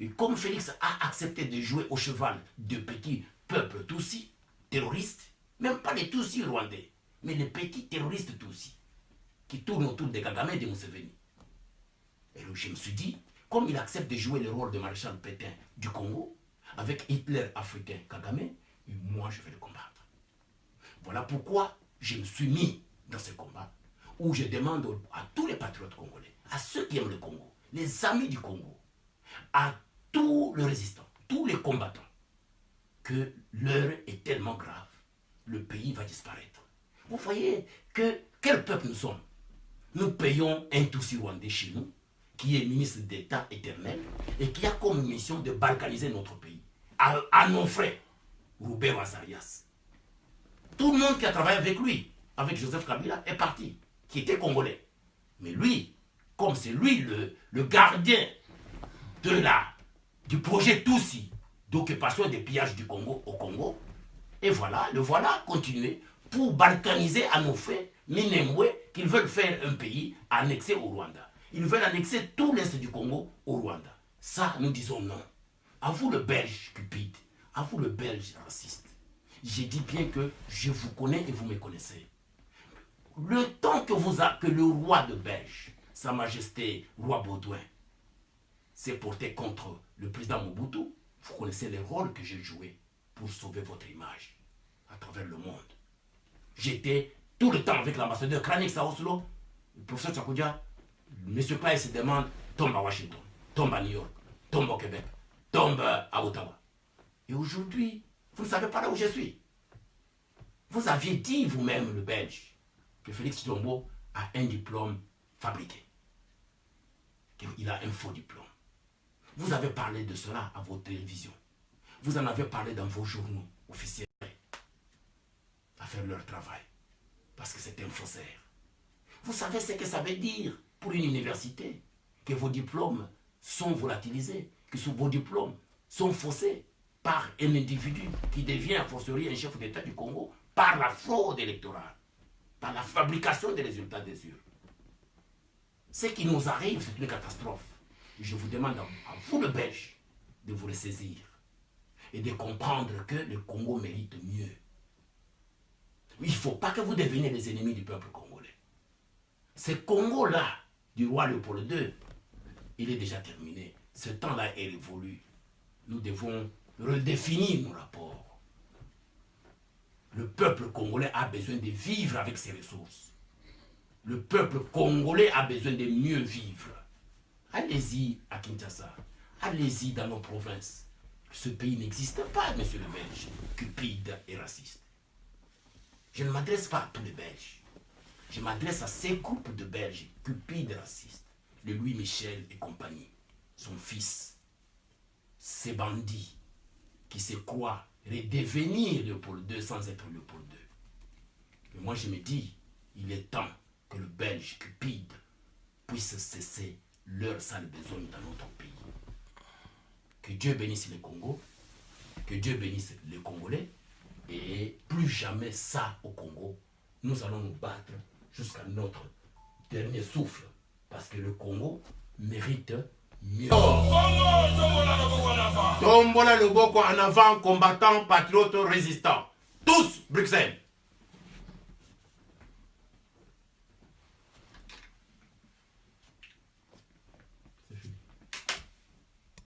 [SPEAKER 1] Et comme Félix a accepté de jouer au cheval de petits peuples Tutsis, terroristes, même pas les Tutsis rwandais, mais les petits terroristes Tutsis, qui tournent autour de Kagame et de Museveni. Et donc je me suis dit, comme il accepte de jouer le rôle de maréchal Pétain du Congo, avec Hitler africain Kagame, moi je vais le combattre. Voilà pourquoi je me suis mis dans ce combat, où je demande à tous les patriotes congolais, à ceux qui aiment le Congo, les amis du Congo, à tous les résistants, tous les combattants, que l'heure est tellement grave, le pays va disparaître. Vous voyez que quel peuple nous sommes? Nous payons un Tutsi rwandais chez nous, qui est ministre d'État éternel, et qui a comme mission de balkaniser notre pays, à nos frères, Roubert Azarias. Tout le monde qui a travaillé avec lui, avec Joseph Kabila, est parti, qui était congolais. Mais lui, comme c'est lui le gardien du projet Tutsi d'occupation des pillages du Congo au Congo, et voilà, le voilà continuer pour balkaniser à nos frères Minembwe qu'ils veulent faire un pays annexé au Rwanda. Ils veulent annexer tout l'Est du Congo au Rwanda. Ça, nous disons non. À vous le Belge cupide, à vous le Belge raciste. J'ai dit bien que je vous connais et vous me connaissez. Le temps que le roi de Belge, Sa Majesté Roi Baudouin, s'est porté contre le président Mobutu, vous connaissez les rôles que j'ai joués pour sauver votre image à travers le monde. J'étais tout le temps avec l'ambassadeur Kranix à Oslo, le professeur Tchakoudia. M. Clay se demande, tombe à Washington, tombe à New York, tombe au Québec, tombe à Ottawa. Et aujourd'hui, vous ne savez pas là où je suis. Vous aviez dit vous-même, le Belge, que Félix Tshilombo a un diplôme fabriqué. Qu'il a un faux diplôme. Vous avez parlé de cela à votre télévision. Vous en avez parlé dans vos journaux officiels à faire leur travail. Parce que c'est un faussaire. Vous savez ce que ça veut dire pour une université que vos diplômes sont volatilisés, que vos diplômes sont faussés par un individu qui devient a fortiori un chef d'État du Congo par la fraude électorale, par la fabrication des résultats des urnes. Ce qui nous arrive, c'est une catastrophe. Je vous demande à vous, le Belge, de vous ressaisir et de comprendre que le Congo mérite mieux. Il ne faut pas que vous deveniez les ennemis du peuple congolais. Ce Congo-là, du roi Léopold II, il est déjà terminé. Ce temps-là est révolu. Nous devons redéfinir nos rapports. Le peuple congolais a besoin de vivre avec ses ressources. Le peuple congolais a besoin de mieux vivre. Allez-y à Kinshasa. Allez-y dans nos provinces. Ce pays n'existe pas, monsieur le Belge, cupide et raciste. Je ne m'adresse pas à tous les Belges. Je m'adresse à ces groupes de Belges cupides et racistes. Le Louis Michel et compagnie. Son fils. Ces bandits qui se croient redevenir Léopold II sans être Léopold II. Mais moi je me dis, il est temps que le Belge cupide puisse cesser leur sale besogne dans notre pays. Que Dieu bénisse le Congo, que Dieu bénisse les Congolais, et plus jamais ça au Congo. Nous allons nous battre jusqu'à notre dernier souffle, parce que le Congo mérite mieux. Tombola Loboko en avant, combattants, patriotes, résistants. Tous, Bruxelles.